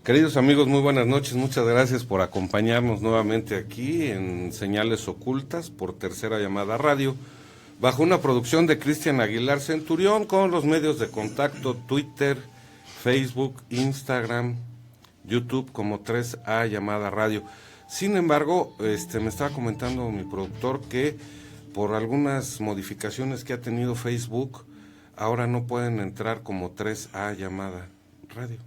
Queridos amigos, muy buenas noches. Muchas gracias por acompañarnos nuevamente aquí en Señales Ocultas por Tercera Llamada Radio, bajo una producción de Cristian Aguilar Centurión, con los medios de contacto Twitter, Facebook, Instagram, YouTube como 3A Llamada Radio. Sin embargo, me estaba comentando mi productor que por algunas modificaciones que ha tenido Facebook, ahora no pueden entrar como 3A Llamada Radio.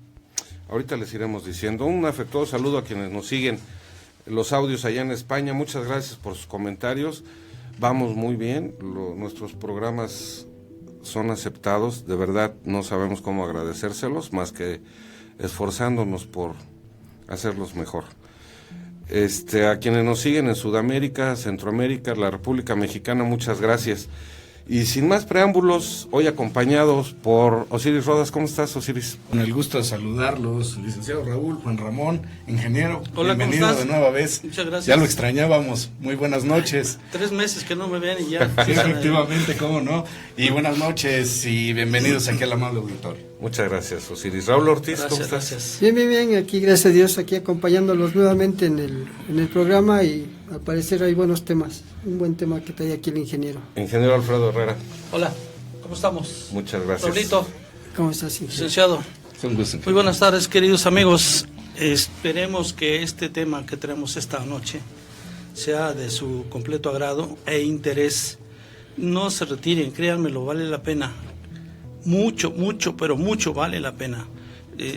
Ahorita les iremos diciendo. Un afectuoso saludo a quienes nos siguen los audios allá en España. Muchas gracias por sus comentarios. Vamos muy bien. Nuestros programas son aceptados. De verdad no sabemos cómo agradecérselos, más que esforzándonos por hacerlos mejor. A quienes nos siguen en Sudamérica, Centroamérica, la República Mexicana, muchas gracias. Y sin más preámbulos, hoy acompañados por Osiris Rodas. ¿Cómo estás, Osiris? Con el gusto de saludarlos, licenciado Raúl, Juan Ramón, ingeniero. Hola, bienvenido ¿cómo estás? De nueva vez. Muchas gracias. Ya lo extrañábamos. Muy buenas noches. 3 meses que no me ven y ya. Sí, efectivamente, cómo no. Y buenas noches y bienvenidos aquí al amable auditorio. Muchas gracias, Osiris. Raúl Ortiz, ¿cómo estás? Gracias. Bien, aquí gracias a Dios, aquí acompañándolos nuevamente en el programa, y al parecer hay buenos temas, un buen tema que trae aquí el ingeniero. Ingeniero Alfredo Herrera. Hola, ¿cómo estamos? Muchas gracias. Raulito, ¿Cómo estás, ingeniero? licenciado. Es un gusto. Muy buenas tardes, queridos amigos. Esperemos que este tema que tenemos esta noche sea de su completo agrado e interés. No se retiren, créanmelo, vale la pena. Mucho, pero mucho vale la pena.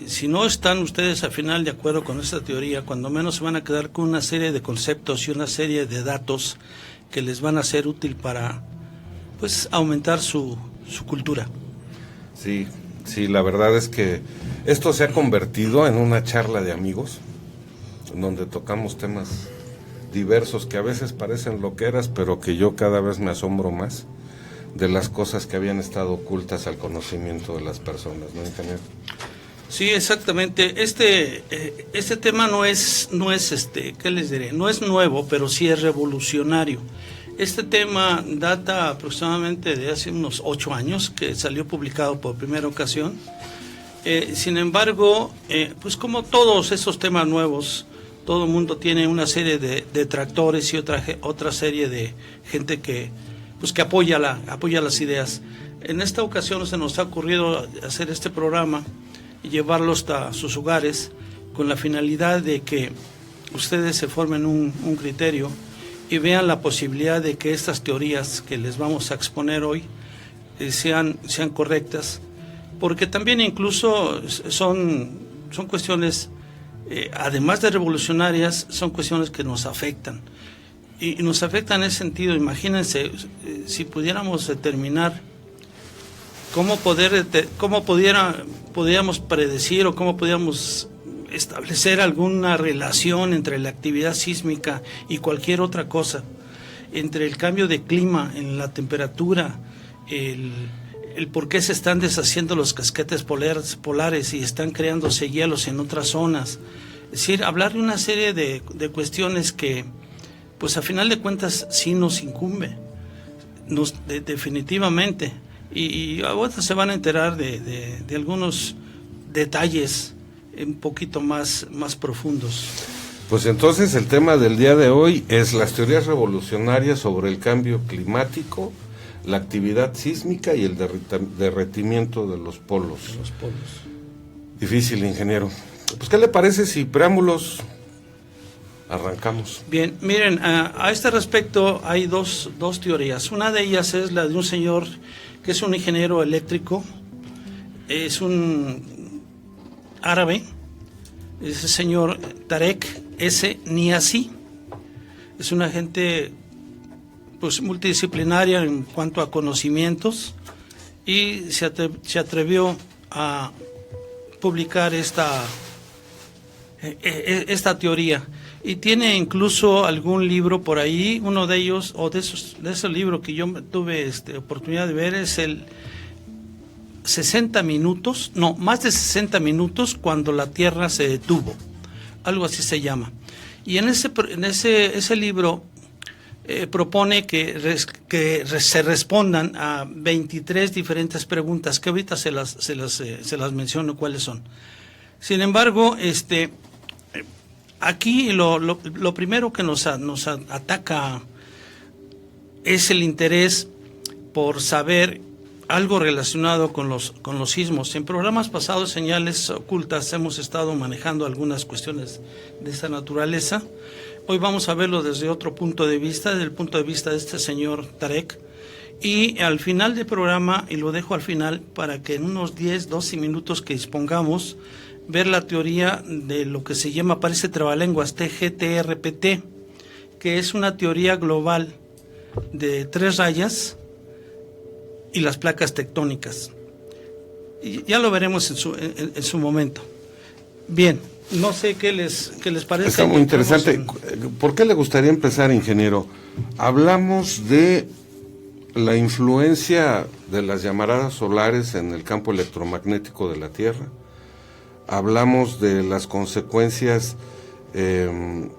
Si no están ustedes al final de acuerdo con esta teoría, cuando menos se van a quedar con una serie de conceptos y una serie de datos que les van a ser útil para, pues, aumentar su cultura. Sí, la verdad es que esto se ha convertido en una charla de amigos, donde tocamos temas diversos que a veces parecen loqueras, pero que yo cada vez me asombro más de las cosas que habían estado ocultas al conocimiento de las personas, ¿no, ingeniero? Sí, exactamente. Este tema no es ¿qué les diré? No es nuevo, pero sí es revolucionario. Este tema data aproximadamente de hace unos 8 años que salió publicado por primera ocasión. Sin embargo, pues como todos esos temas nuevos, todo el mundo tiene una serie de detractores y otra serie de gente que apoya las ideas. En esta ocasión se nos ha ocurrido hacer este programa y llevarlo hasta sus hogares con la finalidad de que ustedes se formen un criterio y vean la posibilidad de que estas teorías que les vamos a exponer hoy sean correctas, porque también incluso son cuestiones, además de revolucionarias, son cuestiones que nos afectan. Y nos afecta en ese sentido. Imagínense, si pudiéramos determinar cómo podíamos predecir o cómo podíamos establecer alguna relación entre la actividad sísmica y cualquier otra cosa, entre el cambio de clima, en la temperatura, el por qué se están deshaciendo los casquetes polares y están creándose hielos en otras zonas. Es decir, hablar de una serie de cuestiones que, pues a final de cuentas sí nos incumbe, definitivamente, y ahora se van a enterar de algunos detalles un poquito más profundos. Pues entonces el tema del día de hoy es las teorías revolucionarias sobre el cambio climático, la actividad sísmica y el derretimiento de los polos. Difícil, ingeniero. Pues ¿qué le parece si preámbulos arrancamos? Bien, miren, a este respecto hay dos teorías. Una de ellas es la de un señor que es un ingeniero eléctrico, es un árabe, es el señor Tarek S. Niazi. Es una gente, pues, multidisciplinaria en cuanto a conocimientos, y se atrevió a publicar esta teoría. Y tiene incluso algún libro por ahí. Uno de ellos, o de ese libro que yo tuve oportunidad de ver, es el 60 minutos, no, más de 60 minutos cuando la Tierra se detuvo, algo así se llama. Y en ese libro propone que se respondan a 23 diferentes preguntas, que ahorita se las menciono cuáles son. Sin embargo, aquí lo primero que nos ataca es el interés por saber algo relacionado con los sismos. En programas pasados, Señales Ocultas, hemos estado manejando algunas cuestiones de esa naturaleza. Hoy vamos a verlo desde otro punto de vista, desde el punto de vista de este señor Tarek. Y al final del programa, y lo dejo al final, para que en unos 10, 12 minutos que dispongamos, ver la teoría de lo que se llama, parece trabalenguas, TGTRPT, que es una teoría global de 3 rayas y las placas tectónicas. Y ya lo veremos en su momento. Bien, no sé qué les parece. Está muy interesante. ¿Por qué le gustaría empezar, ingeniero? Hablamos de la influencia de las llamaradas solares en el campo electromagnético de la Tierra. Hablamos de las consecuencias de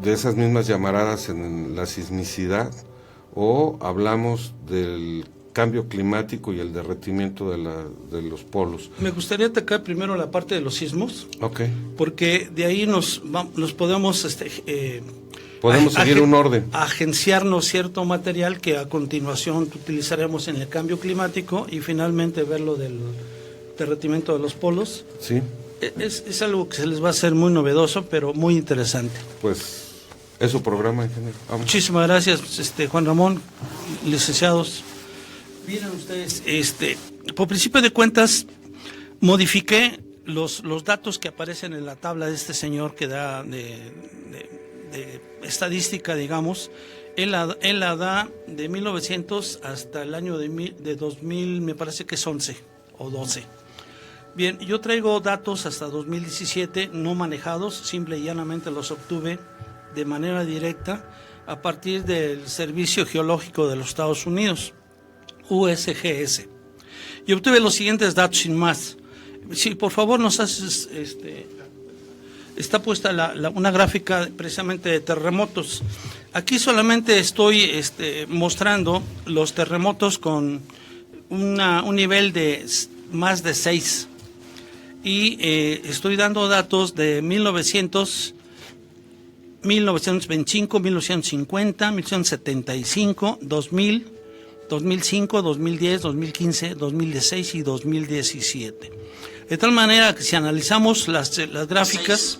esas mismas llamaradas en la sismicidad, o hablamos del cambio climático y el derretimiento de los polos. Me gustaría atacar primero la parte de los sismos, porque de ahí nos podemos seguir un orden, agenciarnos cierto material que a continuación utilizaremos en el cambio climático y finalmente ver lo del derretimiento de los polos. Sí. Es algo que se les va a hacer muy novedoso, pero muy interesante. Pues es su programa, ingeniero. Vamos. Muchísimas gracias, Juan Ramón, licenciados. Miren ustedes, por principio de cuentas, modifiqué los datos que aparecen en la tabla de este señor que da de estadística, digamos. Él la da de 1900 hasta el año de 2000, me parece que es 11 o 12. Bien, yo traigo datos hasta 2017 no manejados, simple y llanamente los obtuve de manera directa a partir del Servicio Geológico de los Estados Unidos, USGS. Y obtuve los siguientes datos sin más. Si por favor nos haces, está puesta una gráfica precisamente de terremotos. Aquí solamente estoy mostrando los terremotos con un nivel de más de 6. Y estoy dando datos de 1925, 1950, 1975, 2000, 2005, 2010, 2015, 2016 y 2017. De tal manera que si analizamos las gráficas,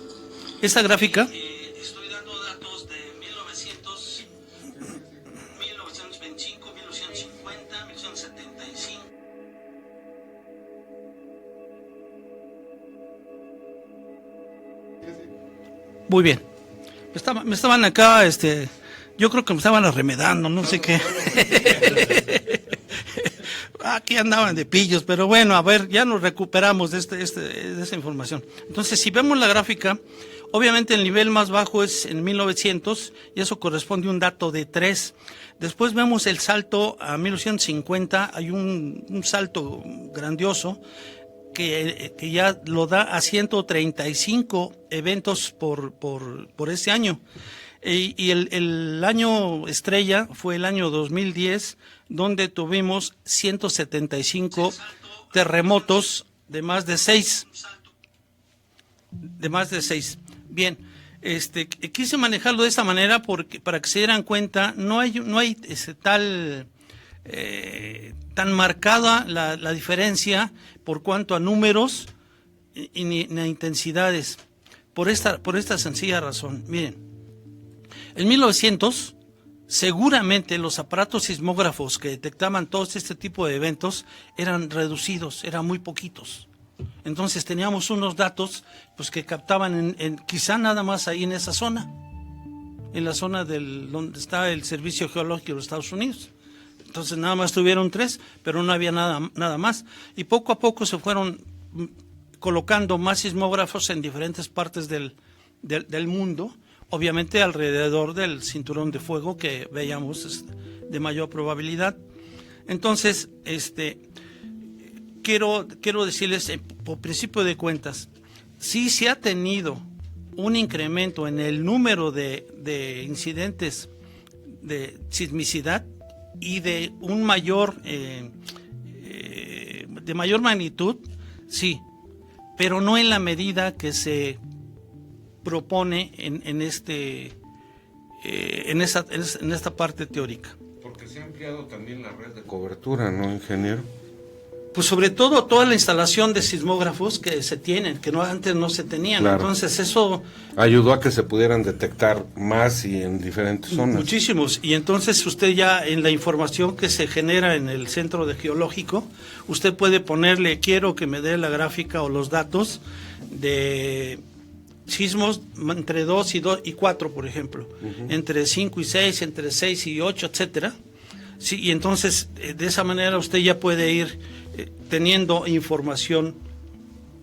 esta gráfica, estoy dando datos de 1925, 1950, 1975. Muy bien. Me estaban acá, yo creo que me estaban arremedando, no sé qué. Aquí andaban de pillos, pero bueno, a ver, ya nos recuperamos de esa información. Entonces, si vemos la gráfica, obviamente el nivel más bajo es en 1900, y eso corresponde a un dato de 3. Después vemos el salto a 1950, hay un salto grandioso, que ya lo da a 135 eventos por ese año. Y el año estrella fue el año 2010, donde tuvimos 175 terremotos de más de 6. Bien, quise manejarlo de esta manera porque para que se dieran cuenta, no hay tan marcada la diferencia por cuanto a números ni a intensidades, por esta sencilla razón. Miren, en 1900 seguramente los aparatos sismógrafos que detectaban todos este tipo de eventos eran reducidos, eran muy poquitos. Entonces teníamos unos datos pues que captaban quizá nada más ahí en esa zona, en la zona donde está el Servicio Geológico de los Estados Unidos. Entonces nada más tuvieron 3, pero no había nada más. Y poco a poco se fueron colocando más sismógrafos en diferentes partes del mundo, obviamente alrededor del cinturón de fuego que veíamos de mayor probabilidad. Entonces, quiero decirles, por principio de cuentas, sí se ha tenido un incremento en el número de incidentes de sismicidad y de mayor magnitud, sí, pero no en la medida que se propone en esta parte teórica. Porque se ha ampliado también la red de cobertura, ¿no, ingeniero? Pues sobre todo toda la instalación de sismógrafos que se tienen, que antes no se tenían. Claro. Entonces eso ayudó a que se pudieran detectar más y en diferentes zonas. Muchísimos. Y entonces usted ya en la información que se genera en el centro de geológico, usted puede ponerle, quiero que me dé la gráfica o los datos de sismos entre 2 y 4, por ejemplo, entre 5 y 6, entre 6 y 8, etcétera. Sí, y entonces de esa manera usted ya puede ir teniendo información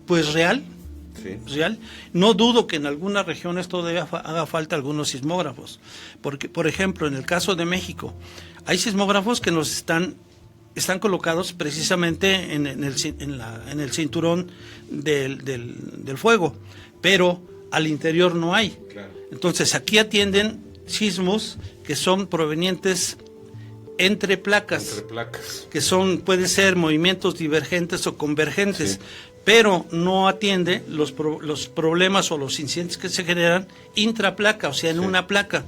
pues real. No dudo que en algunas regiones todavía haga falta algunos sismógrafos, porque por ejemplo en el caso de México hay sismógrafos que nos están colocados precisamente en el cinturón del fuego, pero al interior no hay. Claro. Entonces aquí atienden sismos que son provenientes entre placas, que puede ser movimientos divergentes o convergentes, pero no atiende los problemas o los incidentes que se generan intraplaca, o sea, en una placa.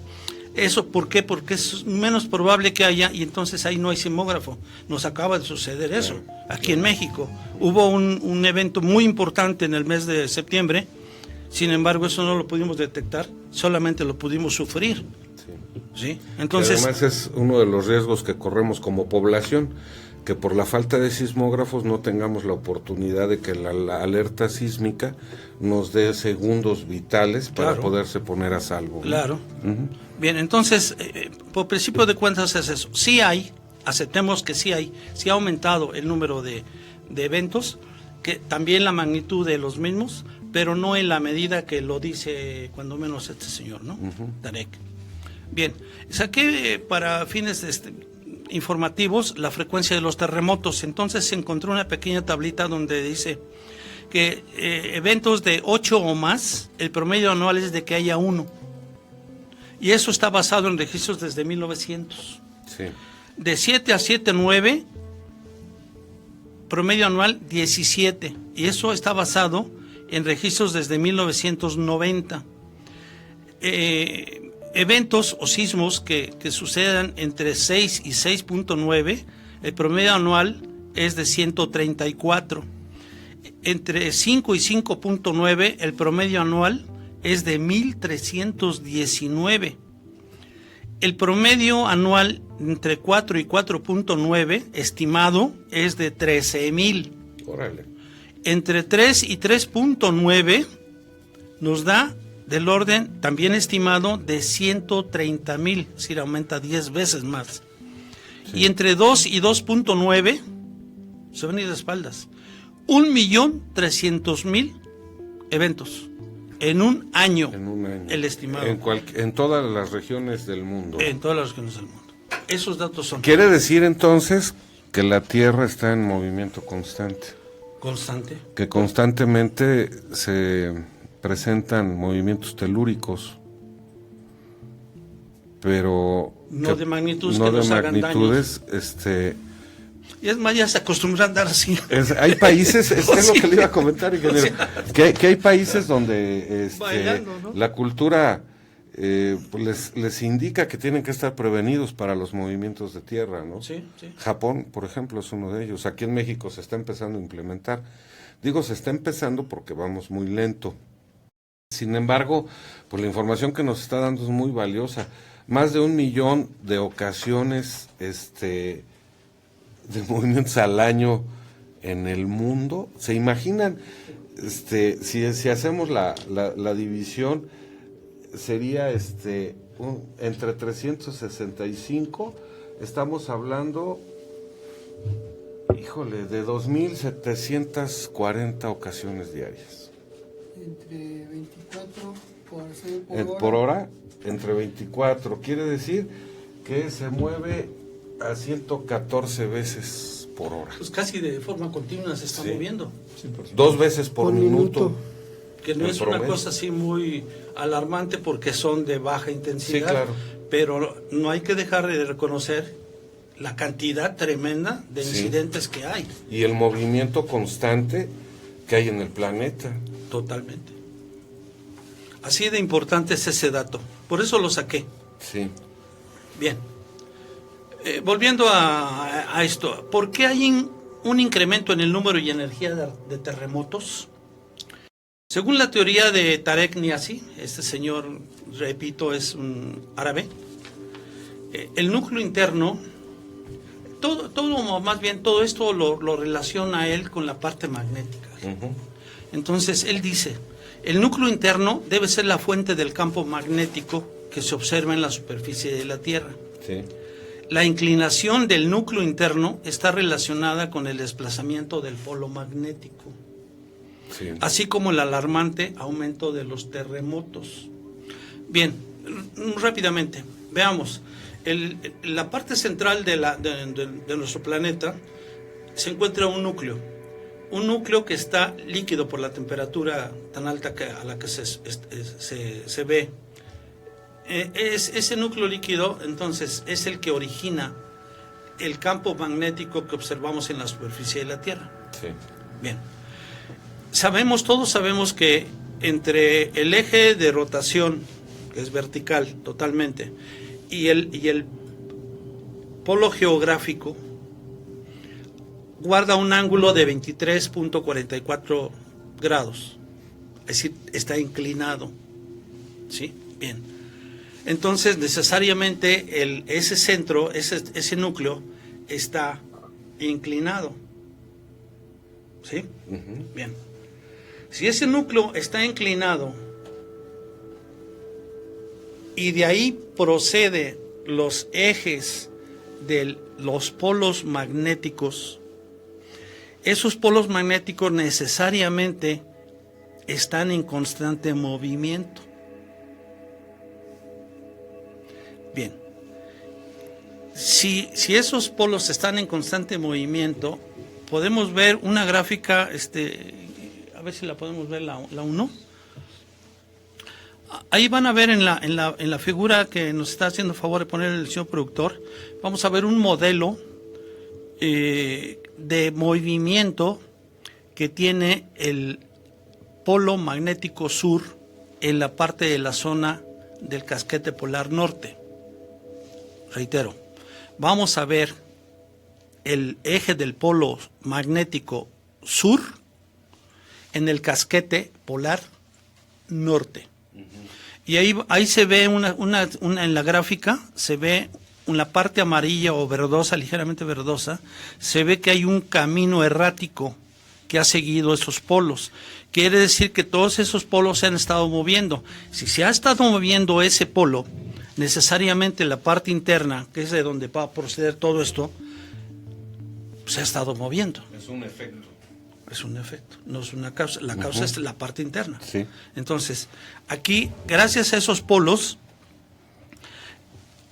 ¿Eso por qué? Porque es menos probable que haya, y entonces ahí no hay sismógrafo. Nos acaba de suceder eso. Aquí en México hubo un evento muy importante en el mes de septiembre, sin embargo eso no lo pudimos detectar, solamente lo pudimos sufrir. ¿Sí? Entonces, y además es uno de los riesgos que corremos como población, que por la falta de sismógrafos no tengamos la oportunidad de que la alerta sísmica nos dé segundos vitales para poderse poner a salvo. Claro. Bien, entonces, por principio de cuentas es eso. Sí hay, aceptemos que sí ha aumentado el número de eventos, que también la magnitud de los mismos, pero no en la medida que lo dice cuando menos este señor, ¿no? Tarek. Bien, saqué para fines informativos la frecuencia de los terremotos. Entonces se encontró una pequeña tablita donde dice que eventos de 8 o más, el promedio anual es de que haya 1. Y eso está basado en registros desde 1900. Sí. De 7 a 7-9, promedio anual 17. Y eso está basado en registros desde 1990. Eventos o sismos que sucedan entre 6 y 6.9, el promedio anual es de 134. Entre 5 y 5.9, el promedio anual es de 1.319. El promedio anual entre 4 y 4.9, estimado, es de 13.000. Órale. Entre 3 y 3.9 nos da del orden también estimado de 130.000, es decir, aumenta 10 veces más. Sí. Y entre 2 y 2.9 se van a ir de espaldas. 1.300.000 eventos en un año. En un año. El estimado. En todas las regiones del mundo. En todas las regiones del mundo. Esos datos son. Quiere decir entonces que la Tierra está en movimiento constante. Constante. Que constantemente se presentan movimientos telúricos, pero no de magnitudes no que de nos magnitudes, hagan daños. Y es más, ya se acostumbra a andar así. Hay países, es lo que le iba a comentar, ingeniero, que hay países donde bailando, ¿no? La cultura pues les indica que tienen que estar prevenidos para los movimientos de tierra, ¿no? Sí, sí. Japón, por ejemplo, es uno de ellos. Aquí en México se está empezando a implementar. Digo, se está empezando porque vamos muy lento. Sin embargo, pues la información que nos está dando es muy valiosa. Más de 1 millón de ocasiones de movimientos al año en el mundo. ¿Se imaginan? Si hacemos la división, sería entre 365, estamos hablando, híjole, de 2.740 ocasiones diarias. Entre 24 por hora, entre 24, quiere decir que se mueve a 114 veces por hora. Pues casi de forma continua se está moviendo. 2 veces por minuto. Que no es promedio. Una cosa así muy alarmante porque son de baja intensidad. Sí, claro. Pero no hay que dejar de reconocer la cantidad tremenda de incidentes que hay. Y el movimiento constante que hay en el planeta. Totalmente. Así de importante es ese dato. Por eso lo saqué. Sí. Bien. Volviendo a esto, ¿por qué hay un incremento en el número y energía de terremotos? Según la teoría de Tarek Niazi, este señor, repito, es un árabe, el núcleo interno, todo esto lo relaciona a él con la parte magnética. Uh-huh. Entonces, él dice, el núcleo interno debe ser la fuente del campo magnético que se observa en la superficie de la Tierra. Sí. La inclinación del núcleo interno está relacionada con el desplazamiento del polo magnético, Sí. así como el alarmante aumento de los terremotos. Bien, rápidamente, veamos. La parte central de nuestro planeta se encuentra un núcleo que está líquido por la temperatura tan alta a la que se ve. Ese núcleo líquido, entonces, es el que origina el campo magnético que observamos en la superficie de la Tierra. Sí. Bien. Todos sabemos que entre el eje de rotación, que es vertical totalmente, y el polo geográfico, guarda un ángulo de 23.44 grados. Es decir, está inclinado. ¿Sí? Bien. Entonces, necesariamente ese centro, ese núcleo, está inclinado. ¿Sí? Uh-huh. Bien. Si ese núcleo está inclinado y de ahí procede los ejes de los polos magnéticos, esos polos magnéticos necesariamente están en constante movimiento. Bien. Si esos polos están en constante movimiento, podemos ver una gráfica, a ver si la podemos ver la 1. Ahí van a ver en la figura que nos está haciendo favor de poner el señor productor, vamos a ver un modelo de movimiento que tiene el polo magnético sur en la parte de la zona del casquete polar norte. Reitero, vamos a ver el eje del polo magnético sur en el casquete polar norte. Y ahí se ve en la gráfica, se ve en la parte amarilla o verdosa, ligeramente verdosa, se ve que hay un camino errático que ha seguido esos polos. Quiere decir que todos esos polos se han estado moviendo. Si se ha estado moviendo ese polo, necesariamente la parte interna, que es de donde va a proceder todo esto, se ha estado moviendo. Es un efecto. Es un efecto, no es una causa. La causa es la parte interna. Sí. Entonces, aquí, gracias a esos polos,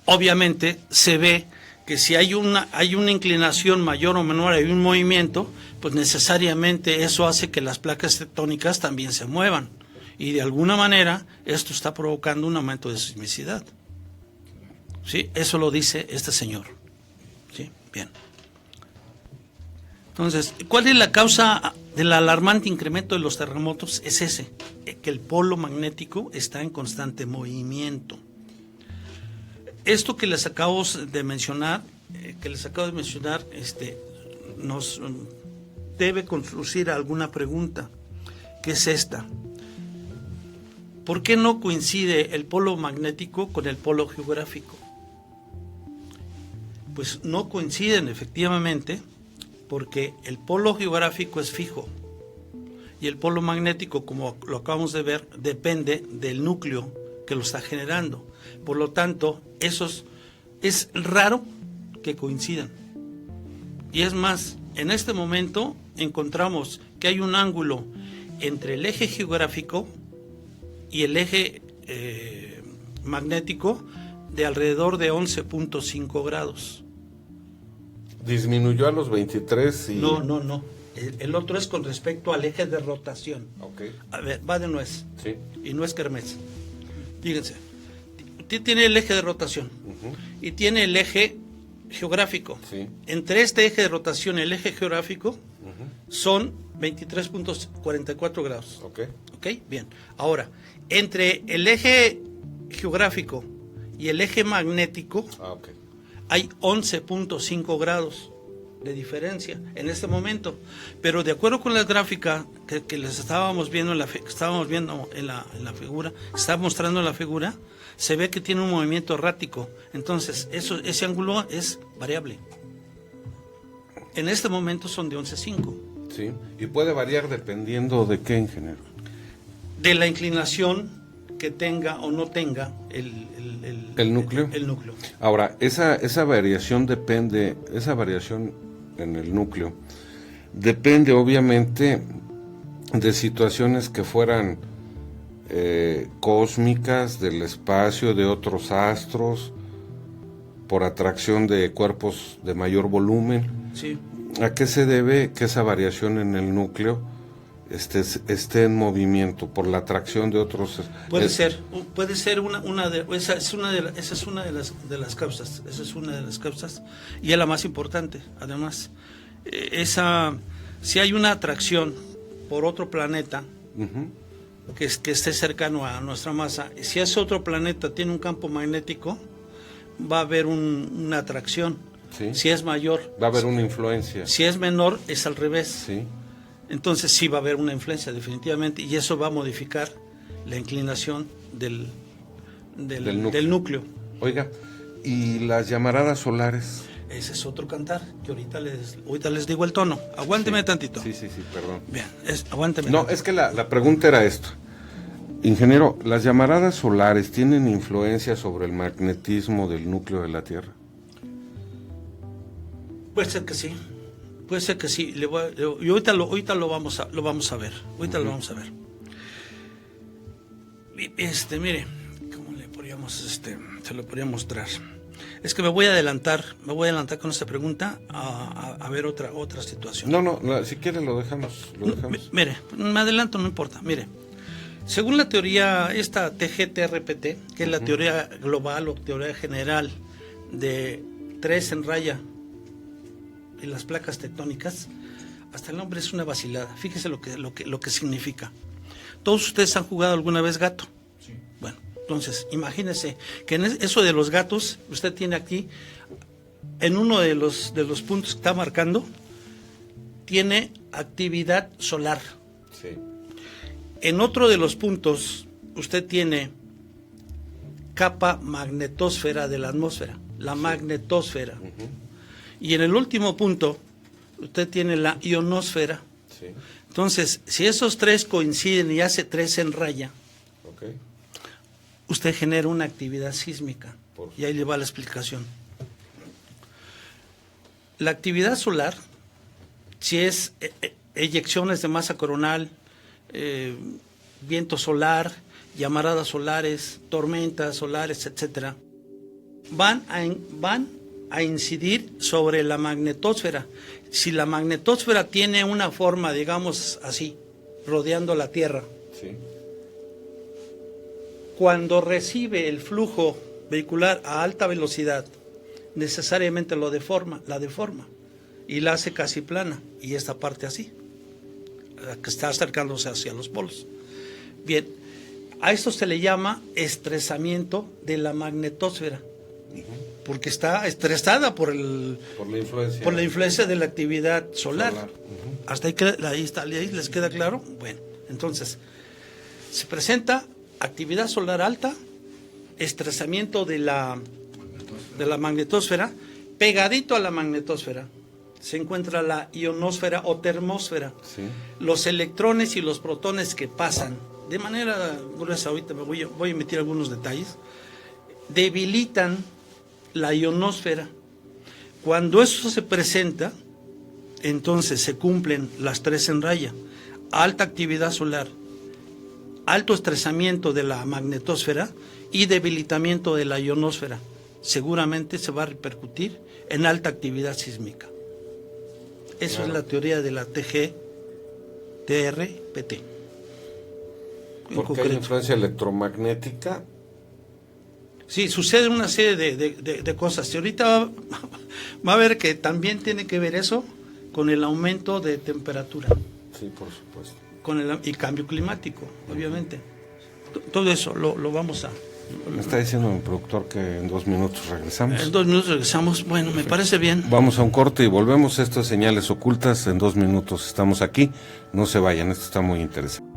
obviamente se ve que si hay una inclinación mayor o menor, hay un movimiento, pues necesariamente eso hace que las placas tectónicas también se muevan. Y de alguna manera esto está provocando un aumento de sismicidad. ¿Sí? Eso lo dice este señor. ¿Sí? Bien. Entonces, ¿cuál es la causa del alarmante incremento de los terremotos? Es ese, que el polo magnético está en constante movimiento. Esto que les acabo de mencionar, nos debe conducir a alguna pregunta, que es esta. ¿Por qué no coincide el polo magnético con el polo geográfico? Pues no coinciden efectivamente, porque el polo geográfico es fijo y el polo magnético, como lo acabamos de ver, depende del núcleo que lo está generando. Por lo tanto, es raro que coincidan. Y es más, en este momento encontramos que hay un ángulo entre el eje geográfico y el eje magnético de alrededor de 11.5 grados. Disminuyó a los 23 y... No. El otro es con respecto al eje de rotación. Ok. A ver, va de nuez. Sí. Y nuez kermés. Fíjense. Tiene el eje de rotación. Uh-huh. Y tiene el eje geográfico. Sí. Entre este eje de rotación y el eje geográfico son 23.44 grados. Ok. Ok, bien. Ahora, entre el eje geográfico y el eje magnético Ok. hay 11.5 grados de diferencia en este momento, pero de acuerdo con la gráfica que les estábamos viendo en la figura, está mostrando en la figura, se ve que tiene un movimiento errático, entonces ese ángulo es variable. En este momento son de 11.5. Sí. Y puede variar dependiendo de qué, ingeniero. De la inclinación que tenga o no tenga ¿El núcleo? El núcleo. Ahora, esa variación depende, esa variación en el núcleo, depende obviamente de situaciones que fueran cósmicas, del espacio, de otros astros, por atracción de cuerpos de mayor volumen. Sí. ¿A qué se debe que esa variación en el núcleo esté en movimiento? Por la atracción de otros. Puede ser esa es una de las causas, y es la más importante. Además, si hay una atracción por otro planeta que esté cercano a nuestra masa, si ese otro planeta tiene un campo magnético, va a haber una atracción. Sí. Si es mayor, Va a haber una influencia. si es menor, es al revés. Sí. Entonces sí va a haber una influencia definitivamente, y eso va a modificar la inclinación del núcleo. Oiga, ¿y las llamaradas solares? Ese es otro cantar, que ahorita les digo el tono. Aguánteme Sí. tantito. Sí, perdón. Bien, aguánteme. No, tantito. es que la pregunta era esto. Ingeniero, ¿las llamaradas solares tienen influencia sobre el magnetismo del núcleo de la Tierra? Puede ser que sí. Y ahorita lo vamos a ver. Ahorita lo vamos a ver. Mire, ¿cómo le podríamos, se lo podría mostrar? Es que me voy a adelantar con esta pregunta a ver otra situación. No, si quiere lo dejamos. Mire, me adelanto, no importa. Mire, según la teoría, esta TGT-RPT, que es la teoría global o teoría general de 3 en raya en las placas tectónicas, hasta el nombre es una vacilada. Fíjese lo que significa. Todos ustedes han jugado alguna vez gato. Sí. Bueno, entonces, imagínense que en eso de los gatos, usted tiene aquí, en uno de los puntos que está marcando, tiene actividad solar. Sí. En otro de los puntos, usted tiene capa magnetosfera de la atmósfera, la magnetosfera. Y en el último punto, usted tiene la ionosfera. Sí. Entonces, si esos tres coinciden y hace 3 en raya, Okay. usted genera una actividad sísmica. Y ahí le va la explicación. La actividad solar, si es eyecciones de masa coronal, viento solar, llamaradas solares, tormentas solares, etcétera, van a incidir sobre la magnetosfera. Si la magnetosfera tiene una forma, digamos así, rodeando la Tierra, Sí. cuando recibe el flujo vehicular a alta velocidad, necesariamente la deforma y la hace casi plana, y esta parte así, la que está acercándose hacia los polos. Bien, a esto se le llama estresamiento de la magnetosfera, porque está estresada por la influencia de la actividad solar. Hasta ahí les queda claro. Bueno, entonces se presenta actividad solar alta, estresamiento de la magnetosfera. Pegadito a la magnetosfera se encuentra la ionosfera o termósfera. Sí. Los electrones y los protones que pasan de manera gruesa, ahorita voy a emitir algunos detalles, debilitan la ionosfera. Cuando eso se presenta, entonces se cumplen las 3 en raya: alta actividad solar, alto estresamiento de la magnetosfera y debilitamiento de la ionosfera. Seguramente se va a repercutir en alta actividad sísmica. Eso Claro. es la teoría de la TGT-RPT. Porque hay influencia electromagnética. Sí, sucede una serie de cosas. Y ahorita va a ver que también tiene que ver eso con el aumento de temperatura. Sí, por supuesto. y cambio climático, obviamente. Todo eso lo vamos a... Me está diciendo mi productor que en 2 minutos regresamos. En 2 minutos regresamos. Bueno, me parece bien. Vamos a un corte y volvemos. Esto es Señales Ocultas. En 2 minutos estamos aquí. No se vayan, esto está muy interesante.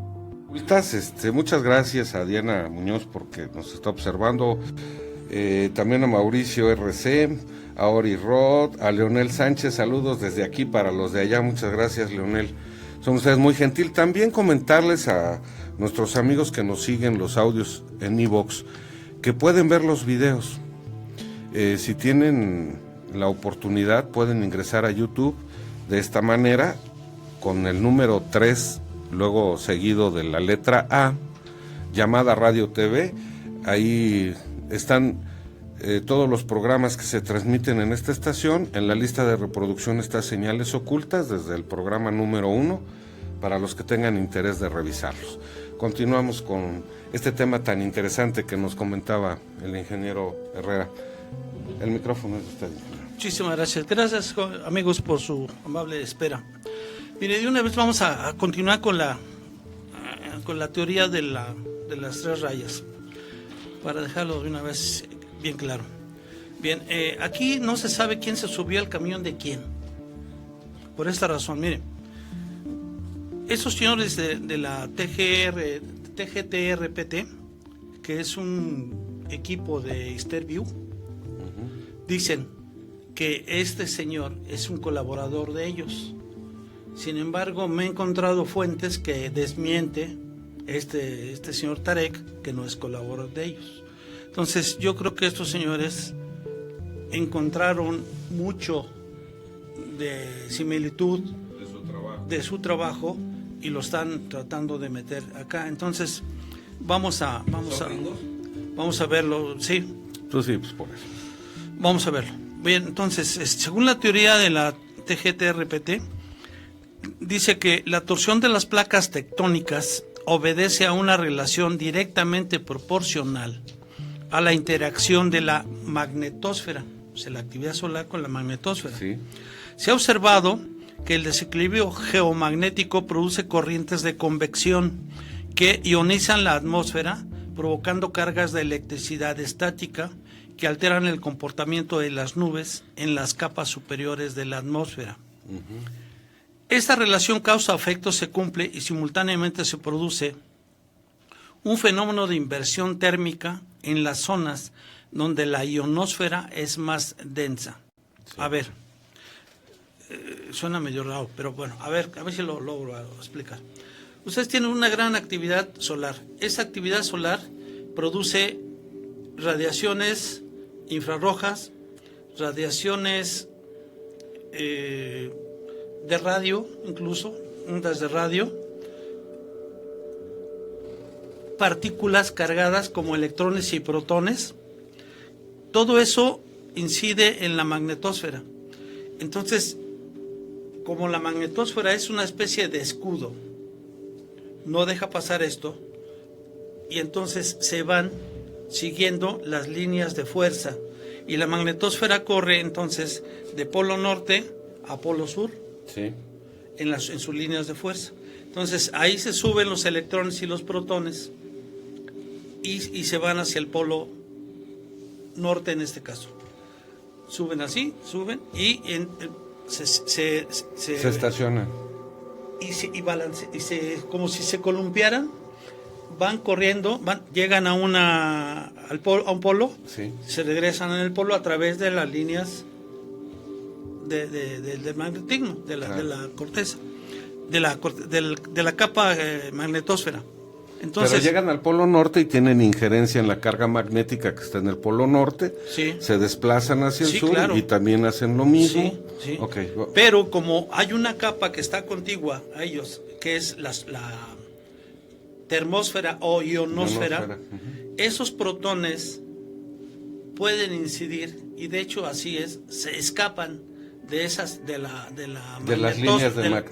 Muchas gracias a Diana Muñoz porque nos está observando. También a Mauricio RC, a Ori Rod, a Leonel Sánchez. Saludos desde aquí para los de allá. Muchas gracias, Leonel. Son ustedes muy gentil. También comentarles a nuestros amigos que nos siguen los audios en iVoox que pueden ver los videos. Si tienen la oportunidad, pueden ingresar a YouTube de esta manera, con el número 3, luego seguido de la letra A, llamada Radio TV. Ahí están todos los programas que se transmiten en esta estación. En la lista de reproducción está Señales Ocultas, desde el programa número 1, para los que tengan interés de revisarlos. Continuamos con este tema tan interesante que nos comentaba el ingeniero Herrera. El micrófono es de usted, ingeniero. Muchísimas gracias. Gracias, amigos, por su amable espera. Mire, de una vez vamos a continuar con la teoría de las 3 rayas, para dejarlo de una vez bien claro. Bien, aquí no se sabe quién se subió al camión de quién. Por esta razón, mire, esos señores de la TGTRPT, que es un equipo de Sterview, dicen que este señor es un colaborador de ellos. Sin embargo, me he encontrado fuentes que desmiente este señor Tarek, que no es colaborador de ellos. Entonces, yo creo que estos señores encontraron mucho de similitud de su trabajo y lo están tratando de meter acá. Entonces, vamos a verlo, sí. Tú sí, pues por eso. Vamos a verlo. Bien, entonces, según la teoría de la TGTRPT, dice que la torsión de las placas tectónicas obedece a una relación directamente proporcional a la interacción de la magnetosfera, o sea, la actividad solar con la magnetosfera. Sí. Se ha observado que el desequilibrio geomagnético produce corrientes de convección que ionizan la atmósfera, provocando cargas de electricidad estática que alteran el comportamiento de las nubes en las capas superiores de la atmósfera. Esta relación causa-efecto se cumple y simultáneamente se produce un fenómeno de inversión térmica en las zonas donde la ionosfera es más densa. Sí. A ver, suena medio raro, pero bueno, a ver si lo logro explicar. Ustedes tienen una gran actividad solar. Esa actividad solar produce radiaciones infrarrojas, radiaciones de radio, incluso ondas de radio, partículas cargadas como electrones y protones. Todo eso incide en la magnetosfera. Entonces, como la magnetosfera es una especie de escudo, no deja pasar esto, y entonces se van siguiendo las líneas de fuerza, y la magnetosfera corre entonces de polo norte a polo sur. Sí. En sus líneas de fuerza. Entonces ahí se suben los electrones y los protones y se van hacia el polo norte en este caso. Suben así, suben y se estacionan. Como si se columpiaran, van corriendo, llegan a un polo, sí. Se regresan en el polo a través de las líneas del magnetismo, de la corteza, de la capa magnetosfera. Entonces, pero llegan al polo norte y tienen injerencia en la carga magnética que está en el polo norte, sí. Se desplazan hacia el sur, claro. Y también hacen lo mismo. Sí. Okay. Pero como hay una capa que está contigua a ellos, que es la termósfera o ionosfera, esos protones pueden incidir, y de hecho así es, se escapan de esas de la las líneas de la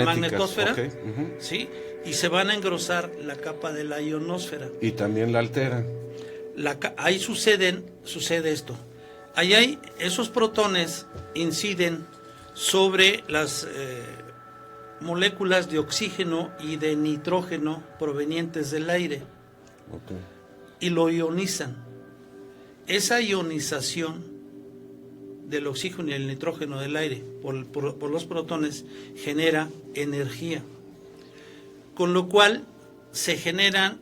magnetosfera, okay. ¿sí? Y se van a engrosar la capa de la ionosfera. Y también la alteran. Ahí sucede esto. Ahí esos protones inciden sobre las moléculas de oxígeno y de nitrógeno provenientes del aire Ok. y lo ionizan. Esa ionización del oxígeno y el nitrógeno del aire por los protones genera energía, con lo cual se generan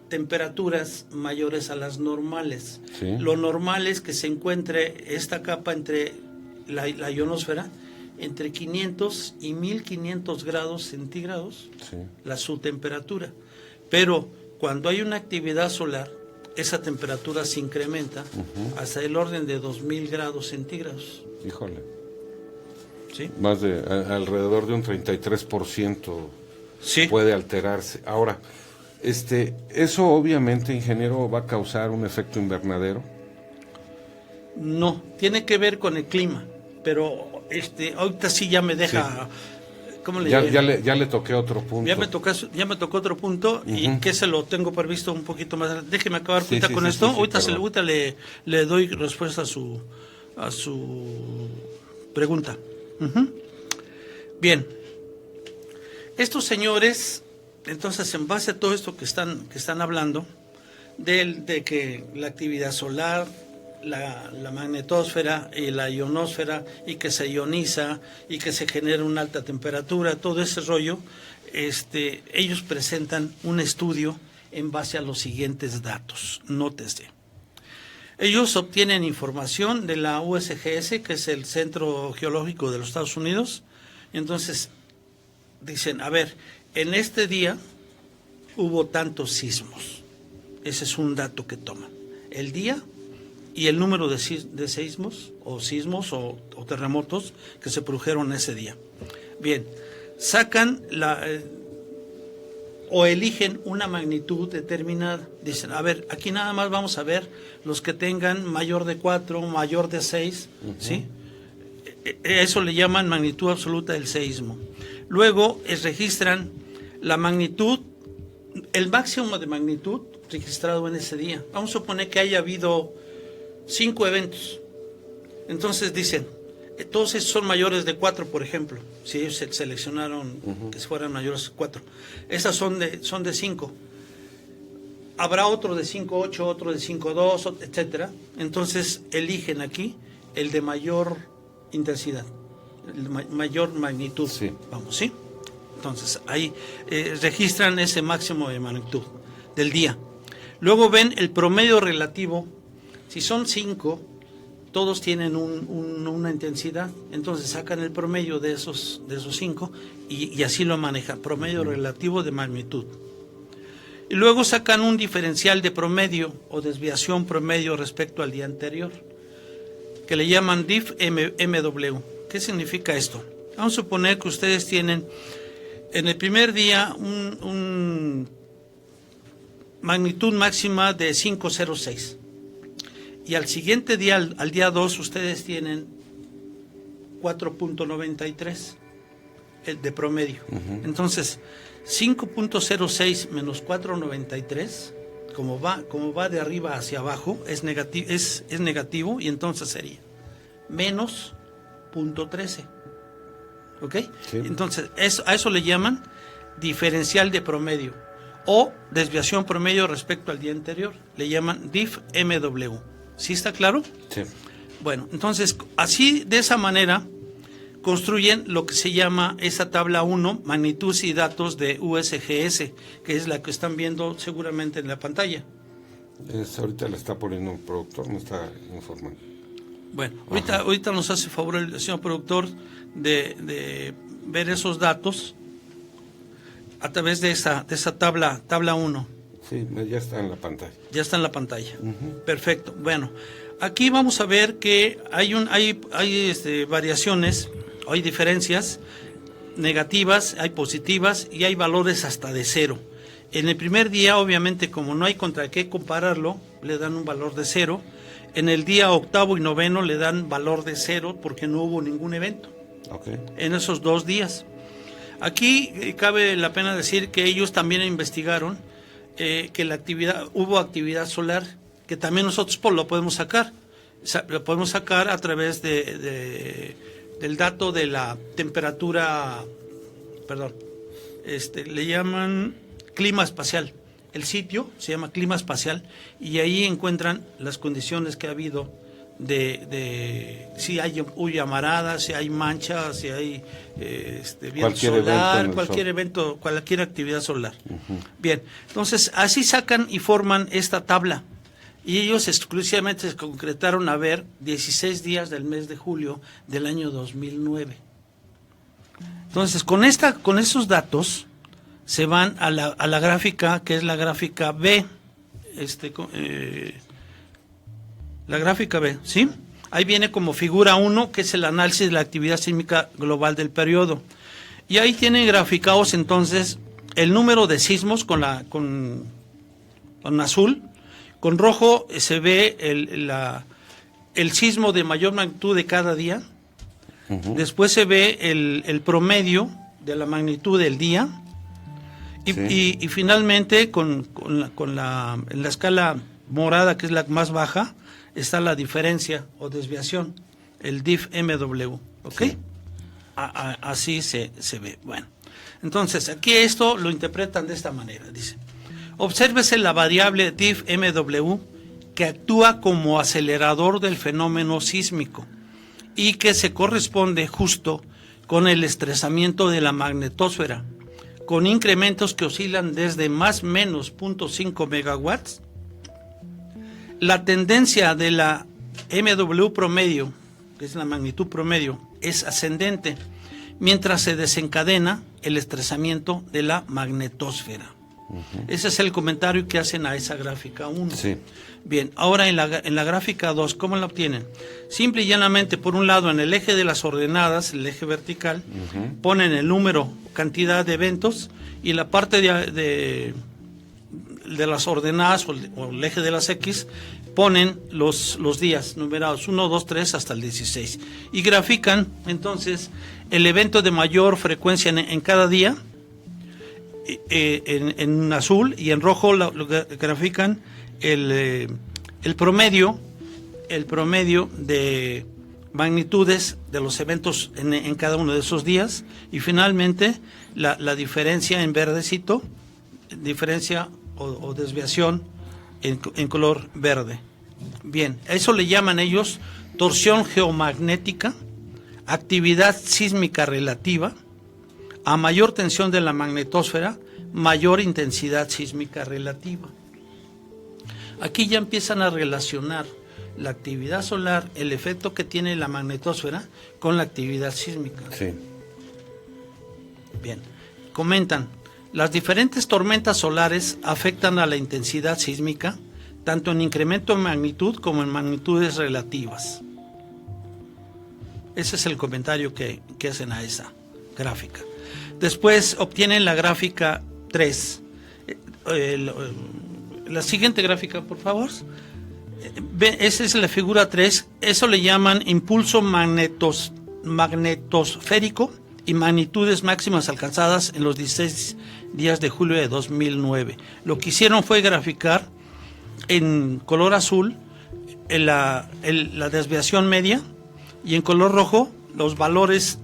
temperaturas mayores a las normales. Sí. Lo normal es que se encuentre esta capa entre la ionosfera entre 500 y 1500 grados centígrados, Sí. su temperatura. Pero cuando hay una actividad solar, esa temperatura se incrementa hasta el orden de 2000 grados centígrados. Híjole. ¿Sí? Más de alrededor de un 33% Sí. puede alterarse. Ahora, eso obviamente, ingeniero, va a causar un efecto invernadero. No, tiene que ver con el clima, pero ahorita sí ya me deja, ¿cómo le diré? Ya le toqué otro punto. Ya me tocó otro punto y que se lo tengo previsto un poquito más adelante. Déjeme acabar Sí, sí, con sí, esto. sí, Ahorita le doy respuesta a su pregunta. Ujú. Bien. Estos señores, entonces, en base a todo esto que están hablando, de que la actividad solar, la magnetosfera y la ionosfera, y que se ioniza y que se genera una alta temperatura, todo ese rollo, ellos presentan un estudio en base a los siguientes datos. Nótese. Ellos obtienen información de la USGS, que es el Centro Geológico de los Estados Unidos, y entonces dicen, a ver, en este día hubo tantos sismos. Ese es un dato que toman. El día y el número de sismos o terremotos que se produjeron ese día. Bien, sacan o eligen una magnitud determinada. Dicen, a ver, aquí nada más vamos a ver los que tengan mayor de 4, mayor de 6, ¿sí? Eso le llaman magnitud absoluta del seísmo. Luego registran la magnitud, el máximo de magnitud registrado en ese día. Vamos a suponer que haya habido 5 eventos. Entonces dicen, todos esos son mayores de 4, por ejemplo. Si ellos seleccionaron que fueran mayores de 4. Esas son de 5. Habrá otro de 5.8, otro de 5.2, etcétera. Entonces eligen aquí el de mayor intensidad, el mayor magnitud. Sí. Vamos, ¿sí? Entonces ahí registran ese máximo de magnitud del día. Luego ven el promedio relativo. Si son 5, todos tienen una intensidad, entonces sacan el promedio de esos 5 y así lo manejan, promedio relativo de magnitud. Y luego sacan un diferencial de promedio o desviación promedio respecto al día anterior, que le llaman DIF-MW. ¿Qué significa esto? Vamos a suponer que ustedes tienen en el primer día un magnitud máxima de 5.06. Y al siguiente día, al día 2, ustedes tienen 4.93 de promedio. Entonces, 5.06 menos 4.93, como va de arriba hacia abajo, es negativo, y entonces sería menos 0.13. ¿Ok? Sí. Entonces, a eso le llaman diferencial de promedio o desviación promedio respecto al día anterior. Le llaman DIF-MW. ¿Sí está claro? Sí. Bueno, entonces, así, de esa manera, construyen lo que se llama esa tabla 1, magnitud y datos de USGS, que es la que están viendo seguramente en la pantalla. Ahorita le está poniendo un productor, me está informando. Bueno, ahorita nos hace favor el señor productor de ver esos datos a través de esa tabla 1. Sí, ya está en la pantalla. Ya está en la pantalla. Perfecto. Bueno, aquí vamos a ver que hay variaciones, hay diferencias negativas, hay positivas y hay valores hasta de 0. En el primer día, obviamente, como no hay contra qué compararlo, le dan un valor de 0. En el día 8º y 9º le dan valor de 0 porque no hubo ningún evento. Okay. En esos 2 días. Aquí cabe la pena decir que ellos también investigaron que hubo actividad solar, que también nosotros lo podemos sacar. Lo podemos sacar a través del dato de la temperatura le llaman clima espacial. El sitio se llama clima espacial y ahí encuentran las condiciones que ha habido de si hay llamarada, si hay manchas, si hay viento solar, cualquier actividad solar. Uh-huh. Bien, entonces así sacan y forman esta tabla. Y ellos exclusivamente se concretaron a ver 16 días del mes de julio del año 2009. Entonces, con esos datos se van a la gráfica, que es la gráfica B. La gráfica B, ¿sí? Ahí viene como figura 1, que es el análisis de la actividad sísmica global del periodo. Y ahí tienen graficados entonces el número de sismos con azul. Con rojo se ve el sismo de mayor magnitud de cada día. Uh-huh. Después se ve el promedio de la magnitud del día. Y finalmente, en la escala morada, que es la más baja, está la diferencia o desviación, el DIF-MW. ¿Ok? Sí. Así se ve. Bueno, entonces, aquí esto lo interpretan de esta manera. Dice, obsérvese la variable DIF-MW que actúa como acelerador del fenómeno sísmico y que se corresponde justo con el estresamiento de la magnetosfera, con incrementos que oscilan desde más o menos 0.5 megawatts. La tendencia de la MW promedio, que es la magnitud promedio, es ascendente, mientras se desencadena el estresamiento de la magnetosfera. Uh-huh. Ese es el comentario que hacen a esa gráfica 1. Sí. Bien, ahora en la gráfica 2, ¿cómo la obtienen? Simple y llanamente, por un lado, en el eje de las ordenadas, el eje vertical, uh-huh, ponen el número, cantidad de eventos, y la parte de las ordenadas o el eje de las X, ponen los días numerados 1, 2, 3 hasta el 16. Y grafican, entonces, el evento de mayor frecuencia en cada día, en azul, y en rojo lo grafican el promedio de magnitudes de los eventos en cada uno de esos días, y finalmente la diferencia en verdecito, diferencia o desviación en color verde. Bien, eso le llaman ellos torsión geomagnética, actividad sísmica relativa. A mayor tensión de la magnetosfera, mayor intensidad sísmica relativa. Aquí ya empiezan a relacionar la actividad solar, el efecto que tiene la magnetosfera, con la actividad sísmica. Sí. Bien, comentan, las diferentes tormentas solares afectan a la intensidad sísmica, tanto en incremento en magnitud como en magnitudes relativas. Ese es el comentario que hacen a esa gráfica. Después obtienen la gráfica 3. La siguiente gráfica, por favor. Esa es la figura 3. Eso le llaman impulso magnetosférico y magnitudes máximas alcanzadas en los 16 días de julio de 2009. Lo que hicieron fue graficar en color azul la desviación media y en color rojo los valores